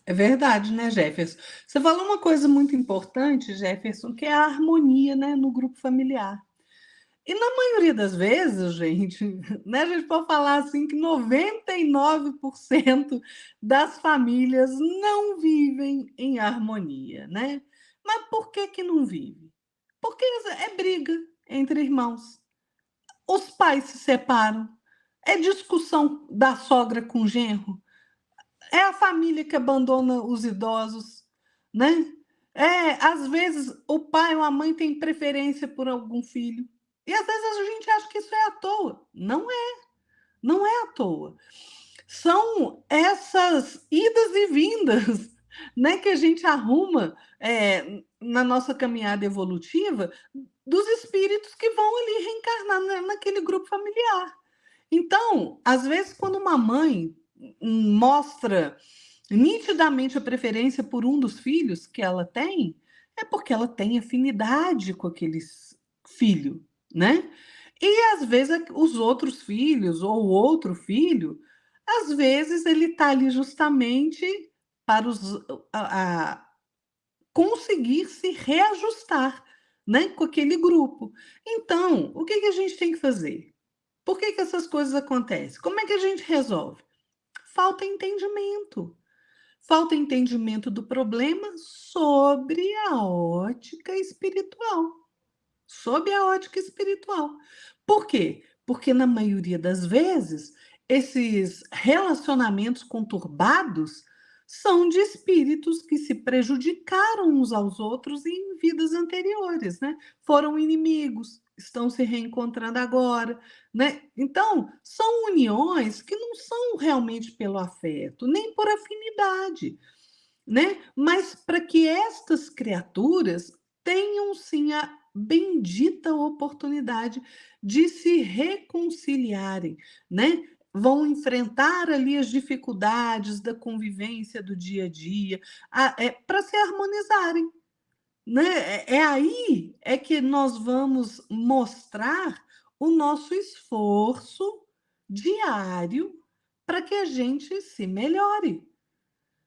S2: É verdade, né, Jefferson? Você falou uma coisa muito importante, Jefferson, que é a harmonia, né, no grupo familiar. E na maioria das vezes, gente, né, a gente pode falar assim que 99% das famílias não vivem em harmonia, né? Mas por que que não vive? Porque é briga entre irmãos. Os pais se separam. É discussão da sogra com o genro. É a família que abandona os idosos, né? Às vezes o pai ou a mãe tem preferência por algum filho. E às vezes a gente acha que isso é à toa. Não é, não é à toa. São essas idas e vindas, né, que a gente arruma na nossa caminhada evolutiva dos espíritos que vão ali reencarnar naquele grupo familiar. Então, às vezes, quando uma mãe mostra nitidamente a preferência por um dos filhos que ela tem, é porque ela tem afinidade com aquele filho, né? E às vezes os outros filhos ou o outro filho, às vezes ele está ali justamente para conseguir se reajustar, né, com aquele grupo. Então, o que que a gente tem que fazer? Por que que essas coisas acontecem? Como é que a gente resolve? Falta entendimento. Falta entendimento do problema sobre a ótica espiritual. Sob a ótica espiritual. Por quê? Porque, na maioria das vezes, esses relacionamentos conturbados são de espíritos que se prejudicaram uns aos outros em vidas anteriores, né? Foram inimigos, estão se reencontrando agora, né? Então, são uniões que não são realmente pelo afeto, nem por afinidade, né? Mas para que estas criaturas tenham sim a bendita oportunidade de se reconciliarem, né? Vão enfrentar ali as dificuldades da convivência do dia a dia, para se harmonizarem, né? Aí é que nós vamos mostrar o nosso esforço diário para que a gente se melhore.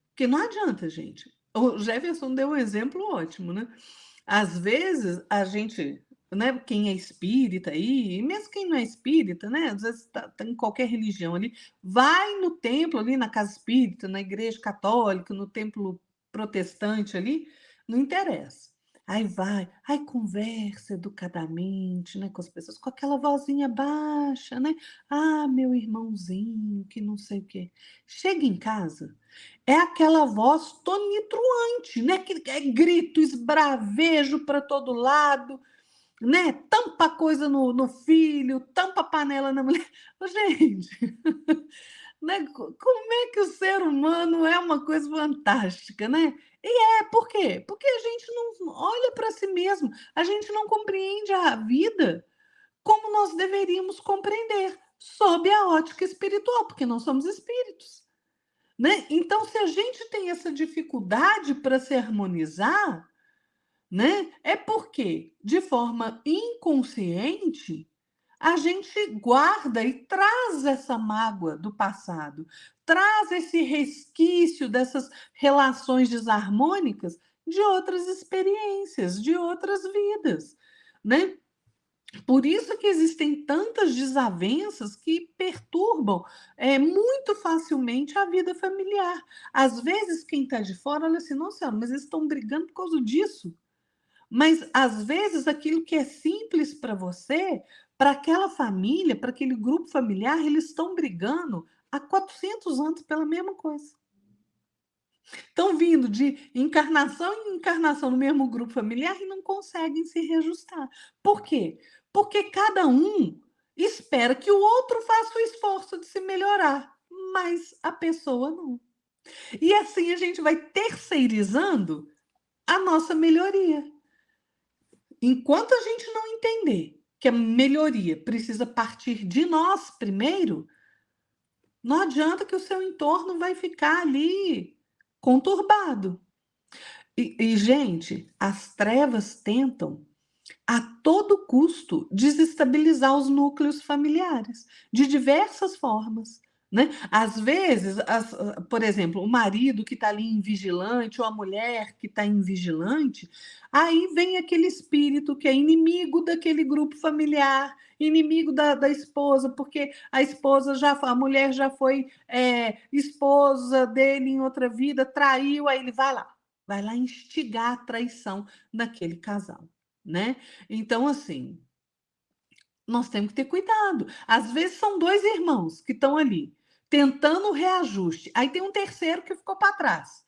S2: Porque não adianta, gente. O Jefferson deu um exemplo ótimo, né? Às vezes a gente, né, quem é espírita aí, e mesmo quem não é espírita, né, às vezes tá em qualquer religião ali, vai no templo ali, na casa espírita, na igreja católica, no templo protestante ali, não interessa. Aí vai, aí conversa educadamente, né, com as pessoas, com aquela vozinha baixa, né? Ah, meu irmãozinho, que não sei o quê. Chega em casa, é aquela voz tonitruante, né? Que é grito, esbravejo para todo lado, né? Tampa coisa no filho, tampa panela na mulher. Gente, né? Como é que o ser humano é uma coisa fantástica, né? E por quê? Porque a gente não olha para si mesmo, a gente não compreende a vida como nós deveríamos compreender, sob a ótica espiritual, porque nós somos espíritos. Né? Então, se a gente tem essa dificuldade para se harmonizar, né, é porque, de forma inconsciente, a gente guarda e traz essa mágoa do passado, traz esse resquício dessas relações desarmônicas de outras experiências, de outras vidas, né? Por isso que existem tantas desavenças que perturbam muito facilmente a vida familiar. Às vezes, quem está de fora olha assim, nossa senhora, mas eles estão brigando por causa disso. Mas, às vezes, aquilo que é simples para você, para aquela família, para aquele grupo familiar, eles estão brigando há 400 anos pela mesma coisa. Estão vindo de encarnação em encarnação no mesmo grupo familiar e não conseguem se reajustar. Por quê? Porque cada um espera que o outro faça o esforço de se melhorar, mas a pessoa não. E assim a gente vai terceirizando a nossa melhoria. Enquanto a gente não entender que a melhoria precisa partir de nós primeiro, não adianta que o seu entorno vai ficar ali conturbado. Gente, as trevas tentam a todo custo desestabilizar os núcleos familiares de diversas formas, né? Às vezes, por exemplo, o marido que está ali invigilante ou a mulher que está invigilante, aí vem aquele espírito que é inimigo daquele grupo familiar, inimigo da esposa, porque a mulher já foi esposa dele em outra vida, traiu, aí ele vai lá instigar a traição naquele casal, né? Então, assim, nós temos que ter cuidado. Às vezes são dois irmãos que estão ali tentando o reajuste. Aí tem um terceiro que ficou para trás.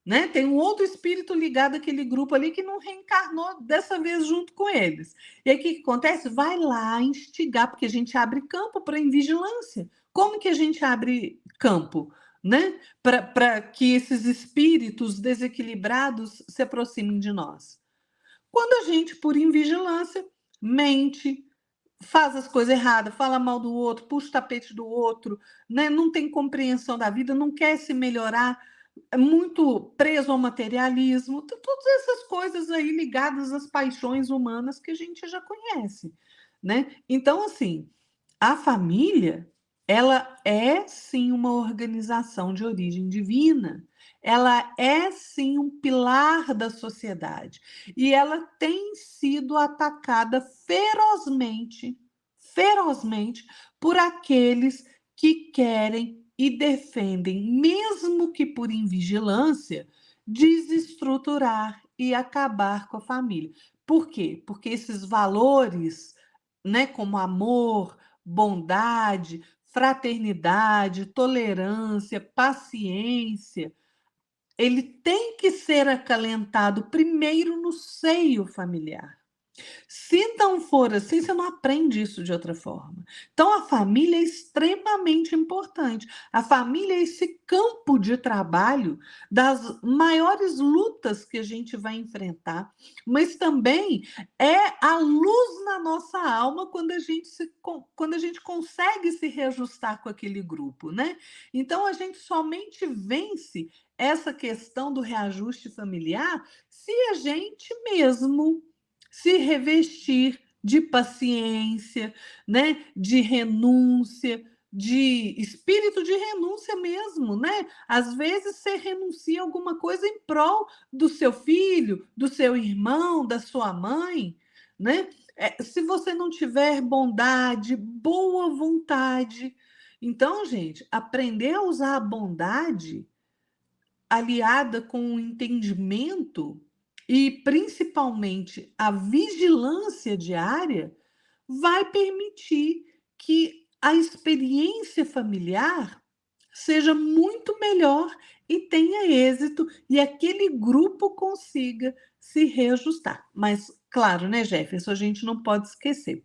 S2: né? Tem um outro espírito ligado àquele grupo ali que não reencarnou dessa vez junto com eles. E aí o que acontece? Vai lá instigar, porque a gente abre campo para invigilância. Como que a gente abre campo, né? Para que esses espíritos desequilibrados se aproximem de nós. Quando a gente, por invigilância, mente, faz as coisas erradas, fala mal do outro, puxa o tapete do outro, né? Não tem compreensão da vida, não quer se melhorar, é muito preso ao materialismo, todas essas coisas aí ligadas às paixões humanas que a gente já conhece, né? Então, assim, a família, ela é sim uma organização de origem divina. Ela é sim um pilar da sociedade e ela tem sido atacada ferozmente por aqueles que querem e defendem, mesmo que por invigilância, desestruturar e acabar com a família. Por quê? Porque esses valores, né, como amor, bondade, fraternidade, tolerância, paciência, ele tem que ser acalentado primeiro no seio familiar. Se não for assim, você não aprende isso de outra forma. Então, a família é extremamente importante. A família é esse campo de trabalho das maiores lutas que a gente vai enfrentar, mas também é a luz na nossa alma quando a gente consegue se reajustar com aquele grupo, né? Então, a gente somente vence essa questão do reajuste familiar se a gente mesmo se revestir de paciência, né? De renúncia, de espírito de renúncia mesmo, né? Às vezes você renuncia a alguma coisa em prol do seu filho, do seu irmão, da sua mãe, né? Se você não tiver bondade, boa vontade. Então, gente, aprender a usar a bondade aliada com o entendimento e principalmente a vigilância diária vai permitir que a experiência familiar seja muito melhor e tenha êxito e aquele grupo consiga se reajustar. Mas, claro, né, Jefferson, a gente não pode esquecer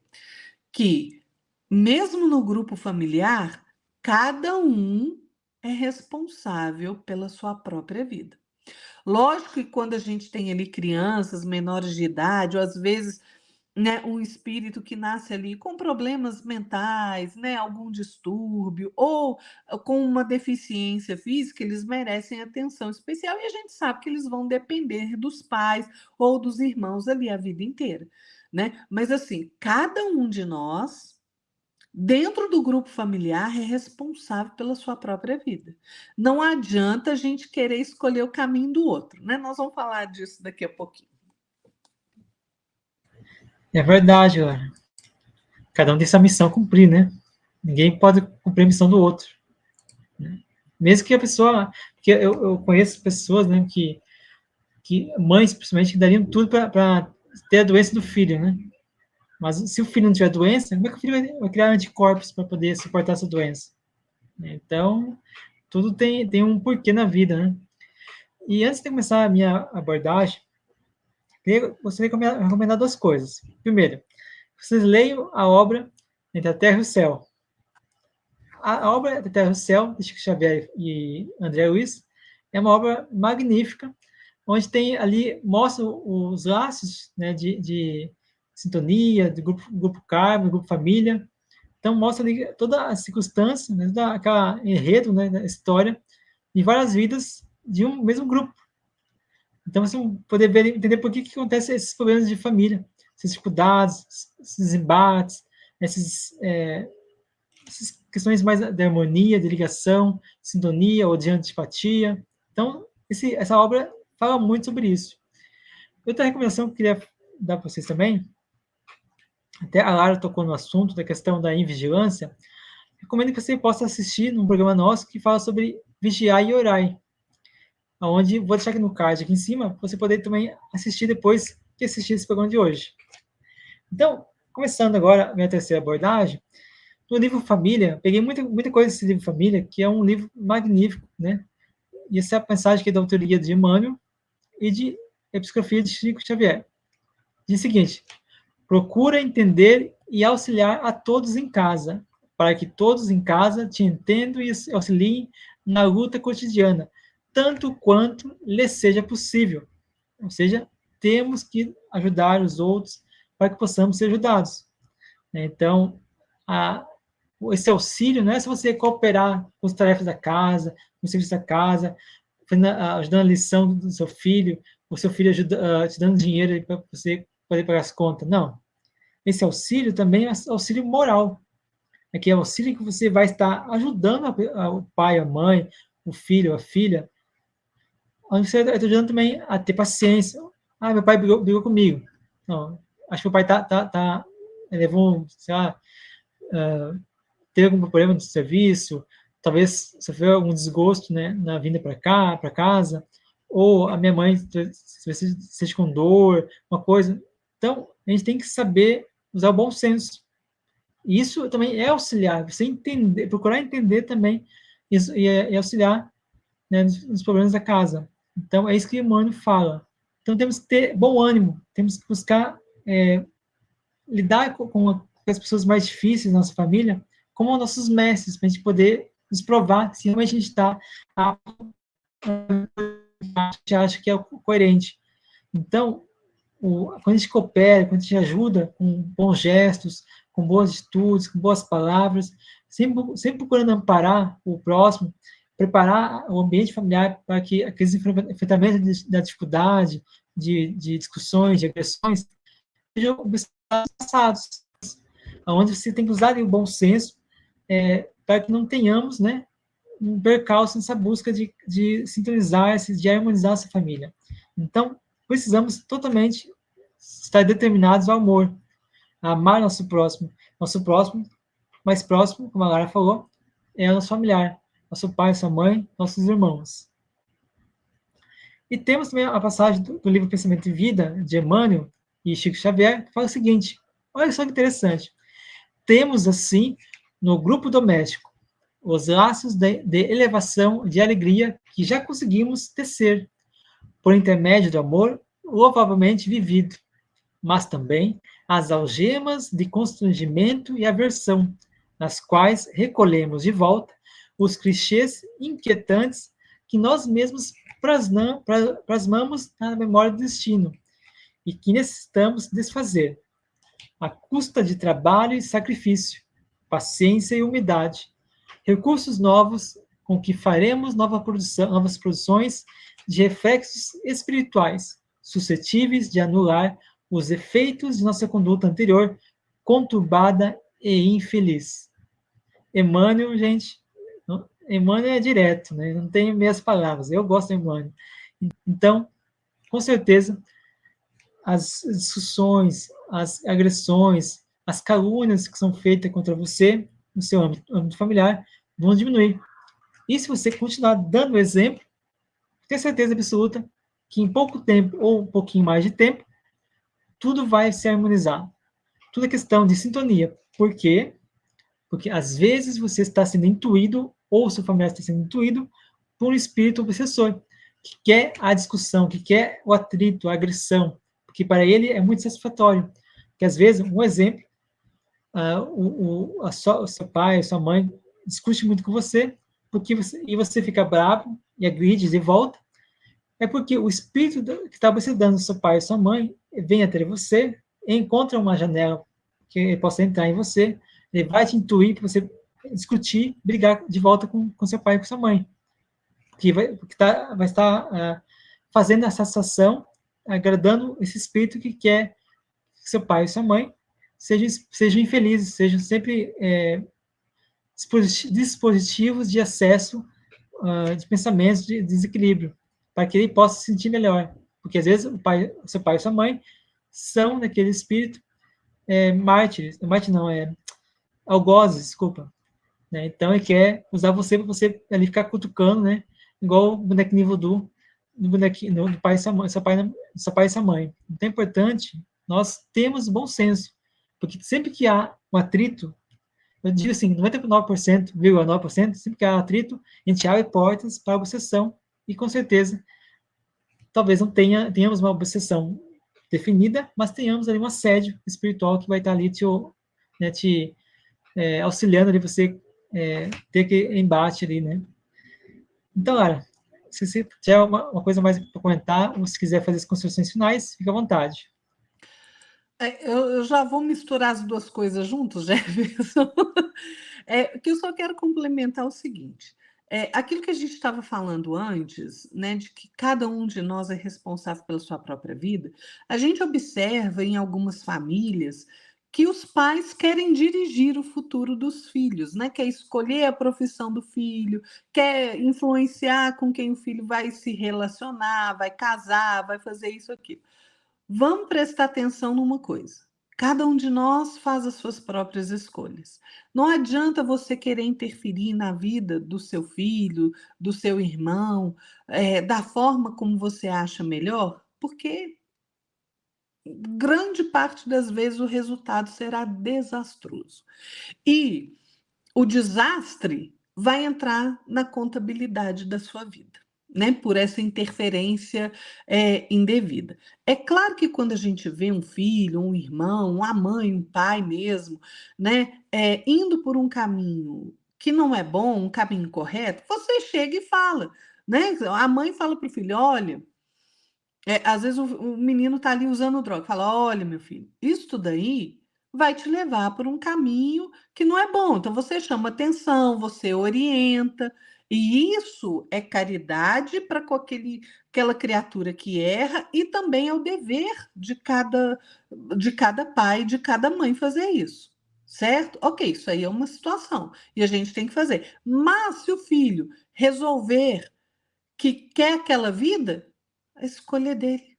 S2: que, mesmo no grupo familiar, cada um é responsável pela sua própria vida. Lógico que quando a gente tem ali crianças menores de idade, ou às vezes, né, um espírito que nasce ali com problemas mentais, né, algum distúrbio, ou com uma deficiência física, eles merecem atenção especial e a gente sabe que eles vão depender dos pais ou dos irmãos ali a vida inteira, né? Mas assim, cada um de nós dentro do grupo familiar é responsável pela sua própria vida. Não adianta a gente querer escolher o caminho do outro, né? Nós vamos falar disso daqui a pouquinho.
S1: É verdade, galera. Cada um tem sua missão a cumprir, né? Ninguém pode cumprir a missão do outro. Né? Mesmo que a pessoa... Porque eu conheço pessoas, né, que mães, principalmente, que dariam tudo para ter a doença do filho, né? Mas se o filho não tiver doença, como é que o filho vai criar anticorpos para poder suportar essa doença? Então, tudo tem um porquê na vida, né? E antes de começar a minha abordagem, eu gostaria de recomendar duas coisas. Primeiro, vocês leiam a obra Entre a Terra e o Céu. A obra Entre a Terra e o Céu, de Chico Xavier e André Luiz, é uma obra magnífica, onde tem ali, mostra os laços, né, de sintonia, do grupo karma, do grupo família. Então, mostra ali toda a circunstância, né, toda aquela enredo, né, da história de várias vidas de um mesmo grupo. Então, você poder ver, entender por que acontecem esses problemas de família, essas dificuldades, esses embates, essas questões mais de harmonia, de ligação, de sintonia ou de antipatia. Então, essa obra fala muito sobre isso. Outra recomendação que eu queria dar para vocês também, até a Lara tocou no assunto da questão da invigilância, recomendo que você possa assistir num programa nosso que fala sobre vigiar e orar, onde vou deixar aqui no card aqui em cima, para você poder também assistir depois que assistir esse programa de hoje. Então, começando agora a minha terceira abordagem, no livro Família, peguei muita coisa desse livro Família, que é um livro magnífico, né? e essa é a mensagem que é da autoria de Emmanuel e de a psicografia de Chico Xavier. Diz o seguinte: procura entender e auxiliar a todos em casa, para que todos em casa te entendam e auxiliem na luta cotidiana, tanto quanto lhes seja possível. Ou seja, temos que ajudar os outros para que possamos ser ajudados. Então, esse auxílio não é só você cooperar com as tarefas da casa, com o serviço da casa, ajudando a lição do seu filho, o seu filho te dando dinheiro para você poder pagar as contas. Não. Esse auxílio também é auxílio moral. É que é auxílio que você vai estar ajudando o pai, a mãe, o filho, a filha, onde você está ajudando também a ter paciência. Ah, meu pai brigou comigo. Não, acho que o pai levou, sei lá, teve algum problema no serviço, talvez sofreu algum desgosto, né, na vinda para cá, para casa, ou a minha mãe seja com dor, uma coisa. Então, a gente tem que saber usar o bom senso. E isso também é auxiliar, você entender, procurar entender também isso, e auxiliar, né, nos problemas da casa. Então, é isso que o Emmanuel fala. Então, temos que ter bom ânimo, temos que buscar lidar com as pessoas mais difíceis da nossa família como nossos mestres, para a gente poder nos provar se realmente a gente está a gente acha que é coerente. Então, quando a gente coopera, quando a gente ajuda com bons gestos, com boas atitudes, com boas palavras, sempre procurando amparar o próximo, preparar o ambiente familiar para que aqueles enfrentamentos da dificuldade, de discussões, de agressões, sejam passados, onde você tem que usar o bom senso para que não tenhamos, né, um percalço nessa busca de sintonizar, de harmonizar essa família. Então, precisamos totalmente estar determinados ao amor, a amar nosso próximo mais próximo, como a Lara falou, é o nosso familiar, nosso pai, nossa mãe, nossos irmãos. E temos também a passagem do livro Pensamento e Vida, de Emmanuel e Chico Xavier, que fala o seguinte: olha só que interessante. Temos, assim, no grupo doméstico, os laços de elevação, de alegria que já conseguimos tecer, por intermédio do amor louvavelmente vivido, mas também as algemas de constrangimento e aversão, nas quais recolhemos de volta os clichês inquietantes que nós mesmos plasmamos na memória do destino e que necessitamos desfazer, à custa de trabalho e sacrifício, paciência e umidade, recursos novos com que faremos novas produções de reflexos espirituais, suscetíveis de anular os efeitos de nossa conduta anterior, conturbada e infeliz. Emmanuel, gente, Emmanuel é direto, né? Não tem meias palavras. Eu gosto de Emmanuel. Então, com certeza, as discussões, as agressões, as calúnias que são feitas contra você no seu âmbito familiar vão diminuir. E se você continuar dando exemplo, tenho certeza absoluta que em pouco tempo, ou um pouquinho mais de tempo, tudo vai se harmonizar. Tudo é questão de sintonia. Por quê? Porque às vezes você está sendo intuído, ou seu familiar está sendo intuído, por um espírito obsessor, que quer a discussão, que quer o atrito, a agressão, porque para ele é muito satisfatório. Porque às vezes, um exemplo, o seu pai, a sua mãe discute muito com você, e você fica bravo e agride de volta, é porque o espírito que está obsedando seu pai e sua mãe vem até você, encontra uma janela que ele possa entrar em você, ele vai te intuir para você discutir, brigar de volta com seu pai e com sua mãe. Porque vai estar fazendo essa ação, agradando esse espírito que quer que seu pai e sua mãe sejam infelizes, sejam sempre dispositivos de acesso de pensamentos de desequilíbrio, para que ele possa se sentir melhor. Porque às vezes seu pai e sua mãe são daquele espírito mártires, algozes, desculpa. Né? Então ele quer usar você para você ali ficar cutucando, né? Igual o bonequinho voodoo do pai e sua mãe, seu pai e sua mãe. Então é importante nós termos bom senso, porque sempre que há um atrito, eu digo assim, 99,9%, sempre que há atrito, a gente abre portas para a obsessão e com certeza, talvez não tenhamos uma obsessão definida, mas tenhamos ali um assédio espiritual que vai estar ali te auxiliando ali você ter que embate ali, né? Então, Lara, se você tiver uma coisa mais para comentar, ou se quiser fazer as considerações finais, fica à vontade.
S2: Eu já vou misturar as duas coisas juntos, Jefferson. Que eu só quero complementar o seguinte: aquilo que a gente estava falando antes, né, de que cada um de nós é responsável pela sua própria vida, a gente observa em algumas famílias que os pais querem dirigir o futuro dos filhos, né? Quer escolher a profissão do filho, quer influenciar com quem o filho vai se relacionar, vai casar, vai fazer isso aqui. Vamos prestar atenção numa coisa. Cada um de nós faz as suas próprias escolhas. Não adianta você querer interferir na vida do seu filho, do seu irmão, da forma como você acha melhor, porque grande parte das vezes o resultado será desastroso. E o desastre vai entrar na contabilidade da sua vida, né? Por essa interferência indevida. É claro que quando a gente vê um filho, um irmão, uma mãe, um pai mesmo, né, indo por um caminho que não é bom, um caminho correto, você chega e fala, né? A mãe fala para o filho: olha, às vezes o menino está ali usando droga, fala: olha, meu filho, isso daí vai te levar por um caminho que não é bom. Então você chama atenção, você orienta, e isso é caridade para com aquela criatura que erra, e também é o dever de cada pai, de cada mãe fazer isso. Certo? Ok, isso aí é uma situação e a gente tem que fazer. Mas se o filho resolver que quer aquela vida, a escolha é dele.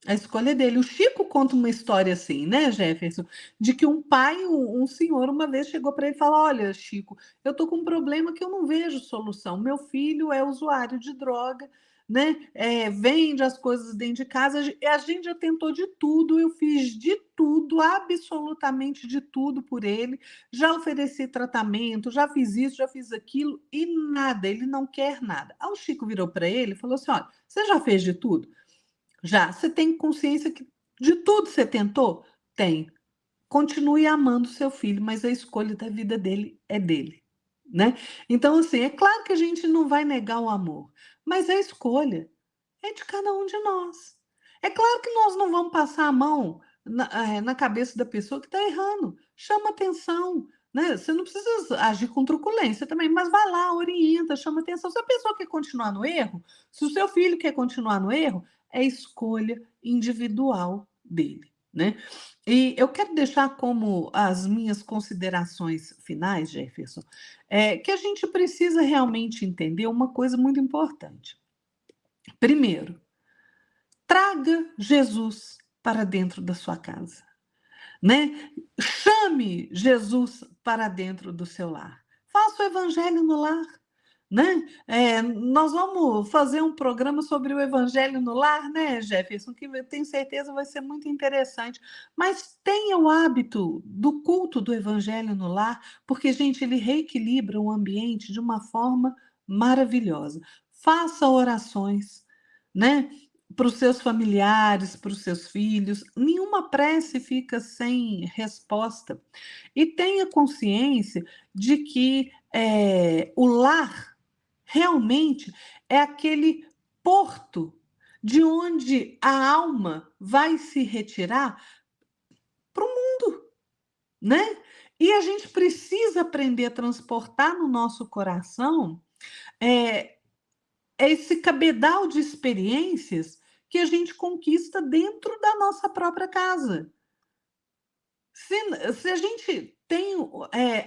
S2: A escolha é dele. O Chico conta uma história assim, né, Jefferson? De que um pai, um senhor, uma vez chegou para ele e falou: olha, Chico, eu estou com um problema que eu não vejo solução. Meu filho é usuário de droga, né? Vende as coisas dentro de casa. A gente já tentou de tudo, eu fiz de tudo, absolutamente de tudo por ele. Já ofereci tratamento, já fiz isso, já fiz aquilo, e nada, ele não quer nada. Aí o Chico virou para ele e falou assim: olha, você já fez de tudo? Já. Você tem consciência que de tudo você tentou? Tem. Continue amando seu filho, mas a escolha da vida dele é dele, né? Então, assim, é claro que a gente não vai negar o amor, mas a escolha é de cada um de nós. É claro que nós não vamos passar a mão na cabeça da pessoa que está errando. Chama atenção, né? Você não precisa agir com truculência também, mas vai lá, orienta, chama atenção. Se a pessoa quer continuar no erro, se o seu filho quer continuar no erro, é escolha individual dele, né? E eu quero deixar como as minhas considerações finais, Jefferson, que a gente precisa realmente entender uma coisa muito importante. Primeiro, traga Jesus para dentro da sua casa, né? Chame Jesus para dentro do seu lar. Faça o evangelho no lar, né? Nós vamos fazer um programa sobre o evangelho no lar, né, Jefferson? Que eu tenho certeza vai ser muito interessante. Mas tenha o hábito do culto do evangelho no lar, porque, gente, ele reequilibra o ambiente de uma forma maravilhosa. Faça orações, né? Para os seus familiares, para os seus filhos, nenhuma prece fica sem resposta. E tenha consciência de que o lar realmente é aquele porto de onde a alma vai se retirar para o mundo, né? E a gente precisa aprender a transportar no nosso coração é, esse cabedal de experiências que a gente conquista dentro da nossa própria casa. Se a gente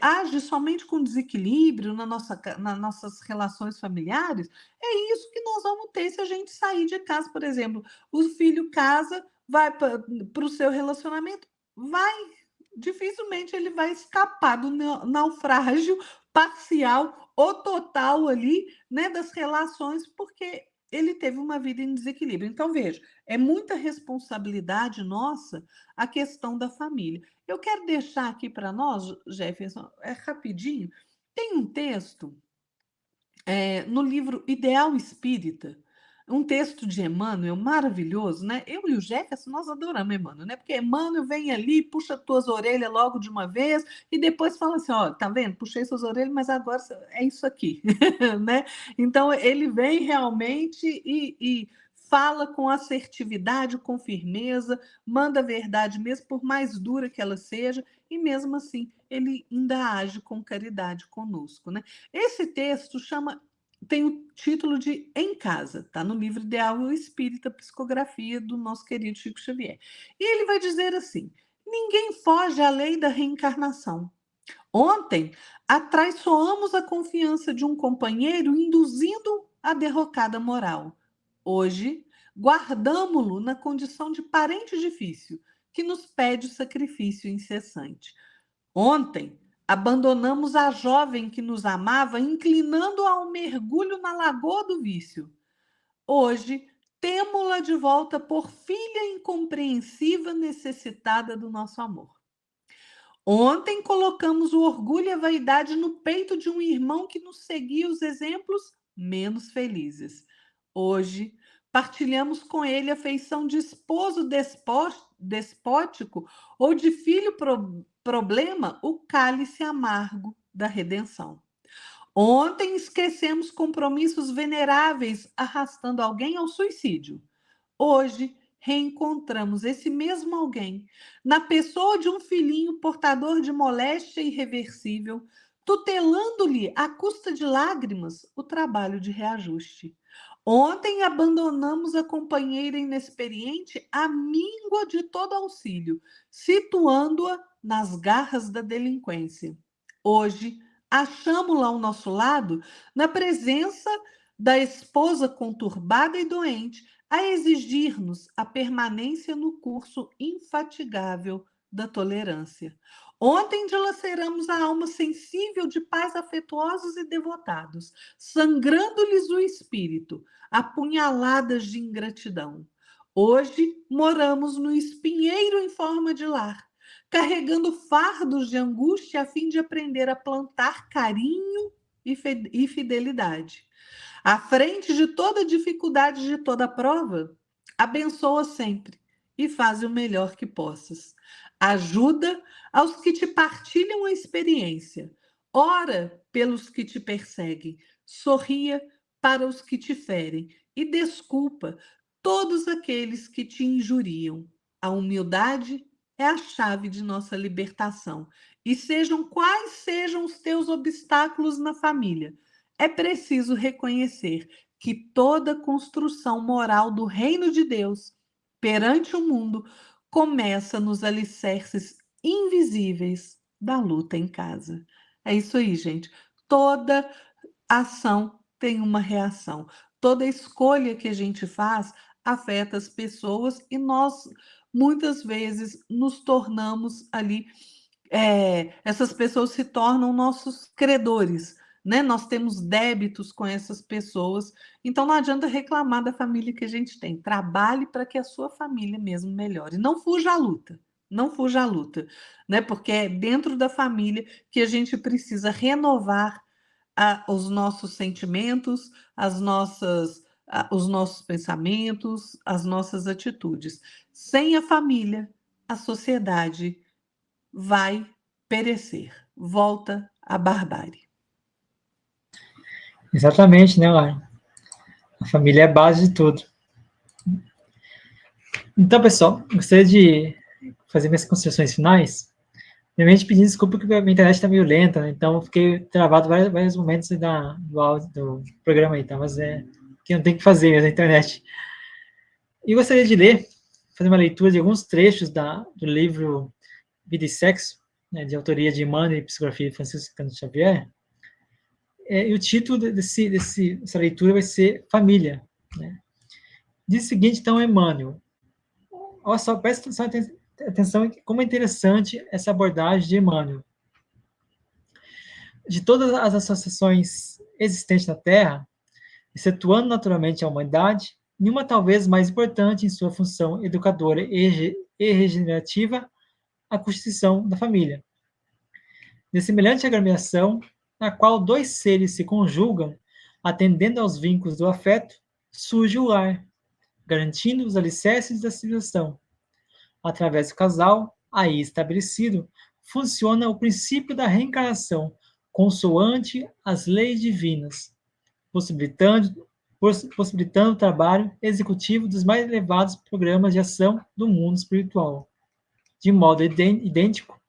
S2: age somente com desequilíbrio nas nossas relações familiares, é isso que nós vamos ter se a gente sair de casa, por exemplo. O filho casa, vai para o seu relacionamento, dificilmente ele vai escapar do naufrágio parcial ou total ali, né, das relações, porque ele teve uma vida em desequilíbrio. Então, veja, é muita responsabilidade nossa a questão da família. Eu quero deixar aqui para nós, Jefferson, rapidinho, tem um texto no livro Ideal Espírita, um texto de Emmanuel maravilhoso, né? Eu e o Jefferson, nós adoramos Emmanuel, né? Porque Emmanuel vem ali, puxa tuas orelhas logo de uma vez e depois fala assim, ó, tá vendo? Puxei suas orelhas, mas agora é isso aqui, né? Então, ele vem realmente e fala com assertividade, com firmeza, manda a verdade mesmo, por mais dura que ela seja, e mesmo assim, ele ainda age com caridade conosco, né? Esse texto tem o título de Em Casa, está no livro Ideal Espírita, psicografia do nosso querido Chico Xavier. E ele vai dizer assim: ninguém foge à lei da reencarnação. Ontem, atraiçoamos a confiança de um companheiro, induzindo a derrocada moral. Hoje, guardamo-lo na condição de parente difícil, que nos pede o sacrifício incessante. Ontem, abandonamos a jovem que nos amava, inclinando-a ao mergulho na lagoa do vício. Hoje, temo-la de volta por filha incompreensiva necessitada do nosso amor. Ontem, colocamos o orgulho e a vaidade no peito de um irmão que nos seguia os exemplos menos felizes. Hoje, partilhamos com ele a feição de esposo despótico ou de filho problema, o cálice amargo da redenção. Ontem esquecemos compromissos veneráveis, arrastando alguém ao suicídio. Hoje reencontramos esse mesmo alguém na pessoa de um filhinho portador de moléstia irreversível, tutelando-lhe à custa de lágrimas o trabalho de reajuste. Ontem abandonamos a companheira inexperiente à míngua de todo auxílio, situando-a nas garras da delinquência. Hoje, achamo-la ao nosso lado na presença da esposa conturbada e doente, a exigir-nos a permanência no curso infatigável da tolerância. Ontem dilaceramos a alma sensível de pais afetuosos e devotados, sangrando-lhes o espírito, apunhaladas de ingratidão. Hoje moramos no espinheiro em forma de lar, carregando fardos de angústia a fim de aprender a plantar carinho e fidelidade. À frente de toda dificuldade, de toda prova, abençoa sempre e faz o melhor que possas. Ajuda aos que te partilham a experiência. Ora pelos que te perseguem. Sorria para os que te ferem. E desculpa todos aqueles que te injuriam. A humildade é a chave de nossa libertação. E sejam quais sejam os teus obstáculos na família, é preciso reconhecer que toda construção moral do reino de Deus perante o mundo começa nos alicerces invisíveis da luta em casa. É isso aí, gente. Toda ação tem uma reação. Toda escolha que a gente faz afeta as pessoas e nós muitas vezes nos tornamos ali, essas pessoas se tornam nossos credores, né? Nós temos débitos com essas pessoas, então não adianta reclamar da família que a gente tem. Trabalhe para que a sua família mesmo melhore. Não fuja à luta. Não fuja à luta, né? Porque é dentro da família que a gente precisa renovar os nossos sentimentos, os nossos pensamentos, as nossas atitudes. Sem a família, a sociedade vai perecer. Volta à barbárie.
S1: Exatamente, né, Lara? A família é a base de tudo. Então, pessoal, gostaria de fazer minhas considerações finais. Primeiramente, pedindo desculpa porque a minha internet está meio lenta, né? Então eu fiquei travado vários momentos do áudio do programa aí, tá? Mas é que não tem que fazer na internet. E gostaria de fazer uma leitura de alguns trechos do livro Vida e Sexo, né, de autoria de Emmanuel e psicografia de Francisco Cândido Xavier. E o título dessa leitura vai ser Família. Né? Diz o seguinte, então, Emmanuel. Olha só, presta atenção como é interessante essa abordagem de Emmanuel. De todas as associações existentes na Terra, excetuando naturalmente a humanidade, nenhuma talvez mais importante em sua função educadora e regenerativa, a constituição da família. De semelhante agremiação, na qual dois seres se conjugam, Atendendo aos vínculos do afeto, surge o lar, garantindo os alicerces da civilização. Através do casal, aí estabelecido, funciona o princípio da reencarnação, consoante as leis divinas, possibilitando o trabalho executivo dos mais elevados programas de ação do mundo espiritual. De modo idêntico,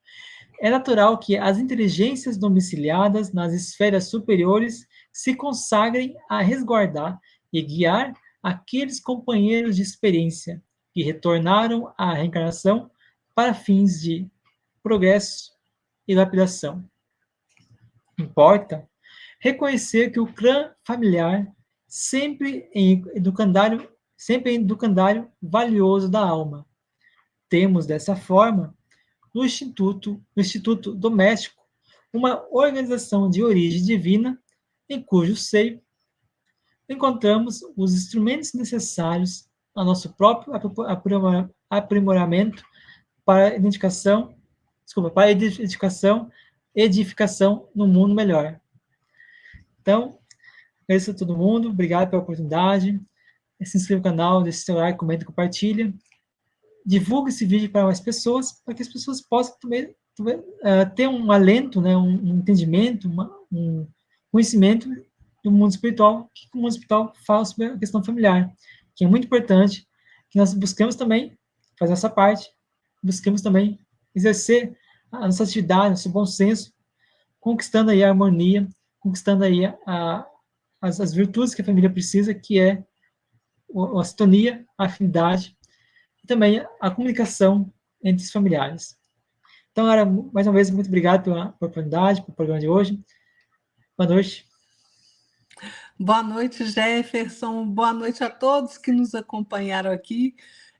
S1: é natural que as inteligências domiciliadas nas esferas superiores se consagrem a resguardar e guiar aqueles companheiros de experiência que retornaram à reencarnação para fins de progresso e lapidação. Importa reconhecer que o clã familiar sempre em educandário valioso da alma. Temos, dessa forma, no Instituto Doméstico, uma organização de origem divina, em cujo seio encontramos os instrumentos necessários ao nosso próprio aprimoramento para a edificação no mundo melhor. Então, é isso a todo mundo. Obrigado pela oportunidade. Se inscreva no canal, deixe seu like, comenta, compartilha. Divulgue esse vídeo para mais pessoas, para que as pessoas possam também ter um alento, né, um entendimento, um conhecimento do mundo espiritual, que o mundo espiritual fala sobre a questão familiar, que é muito importante, que nós busquemos também fazer essa parte, busquemos também exercer a nossa atividade, nosso bom senso, conquistando aí a harmonia, conquistando aí as virtudes que a família precisa, que é a sintonia, a afinidade, e também a comunicação entre os familiares. Então, Ara, mais uma vez, muito obrigado pela oportunidade, pelo programa de hoje. Boa noite.
S2: Boa noite, Jefferson. Boa noite a todos que nos acompanharam aqui.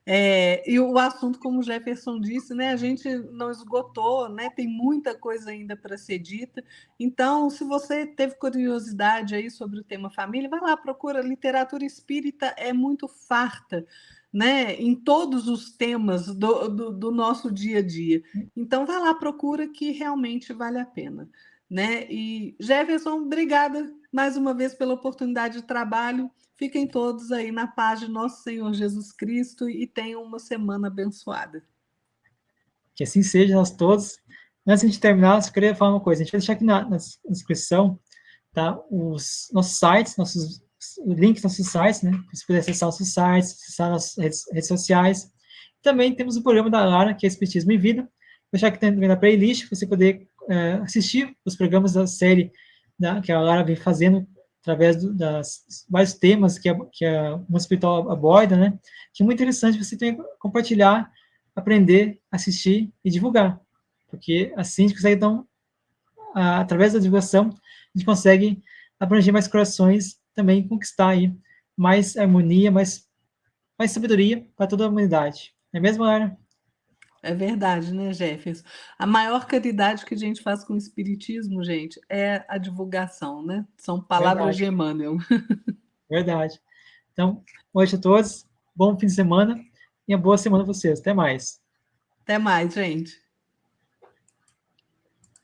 S2: E o assunto, como o Jefferson disse, né, a gente não esgotou, né, tem muita coisa ainda para ser dita. Então, se você teve curiosidade aí sobre o tema família, vai lá, procura. Literatura espírita é muito farta, né, em todos os temas do nosso dia a dia. Então, vai lá, procura, que realmente vale a pena, né? E, Jefferson, obrigada mais uma vez pela oportunidade de trabalho. Fiquem todos aí na paz de nosso Senhor Jesus Cristo e tenham uma semana abençoada.
S1: Que assim seja, nós todos. Antes de terminar, eu queria falar uma coisa. A gente vai deixar aqui na descrição, tá, os nossos sites, o link dos nossos sites, né? Você puder acessar nossos sites, acessar nossas redes sociais. Também temos o programa da Lara, que é Espiritismo em Vida. Vou deixar aqui também na playlist, para você poder assistir os programas da série que a Lara vem fazendo através das vários temas que a Mundo Espiritual aborda, né? Que é muito interessante você também compartilhar, aprender, assistir e divulgar. Porque assim a gente consegue, então, através da divulgação, a gente consegue abranger mais corações, também conquistar aí mais harmonia, mais sabedoria para toda a humanidade. Não é mesmo, Lara?
S2: É verdade, né, Jefferson? A maior caridade que a gente faz com o Espiritismo, gente, é a divulgação, né? São palavras
S1: Verdade.
S2: de Emmanuel.
S1: Verdade. Então, boa noite a todos, bom fim de semana e uma boa semana para vocês. Até mais.
S2: Até mais, gente.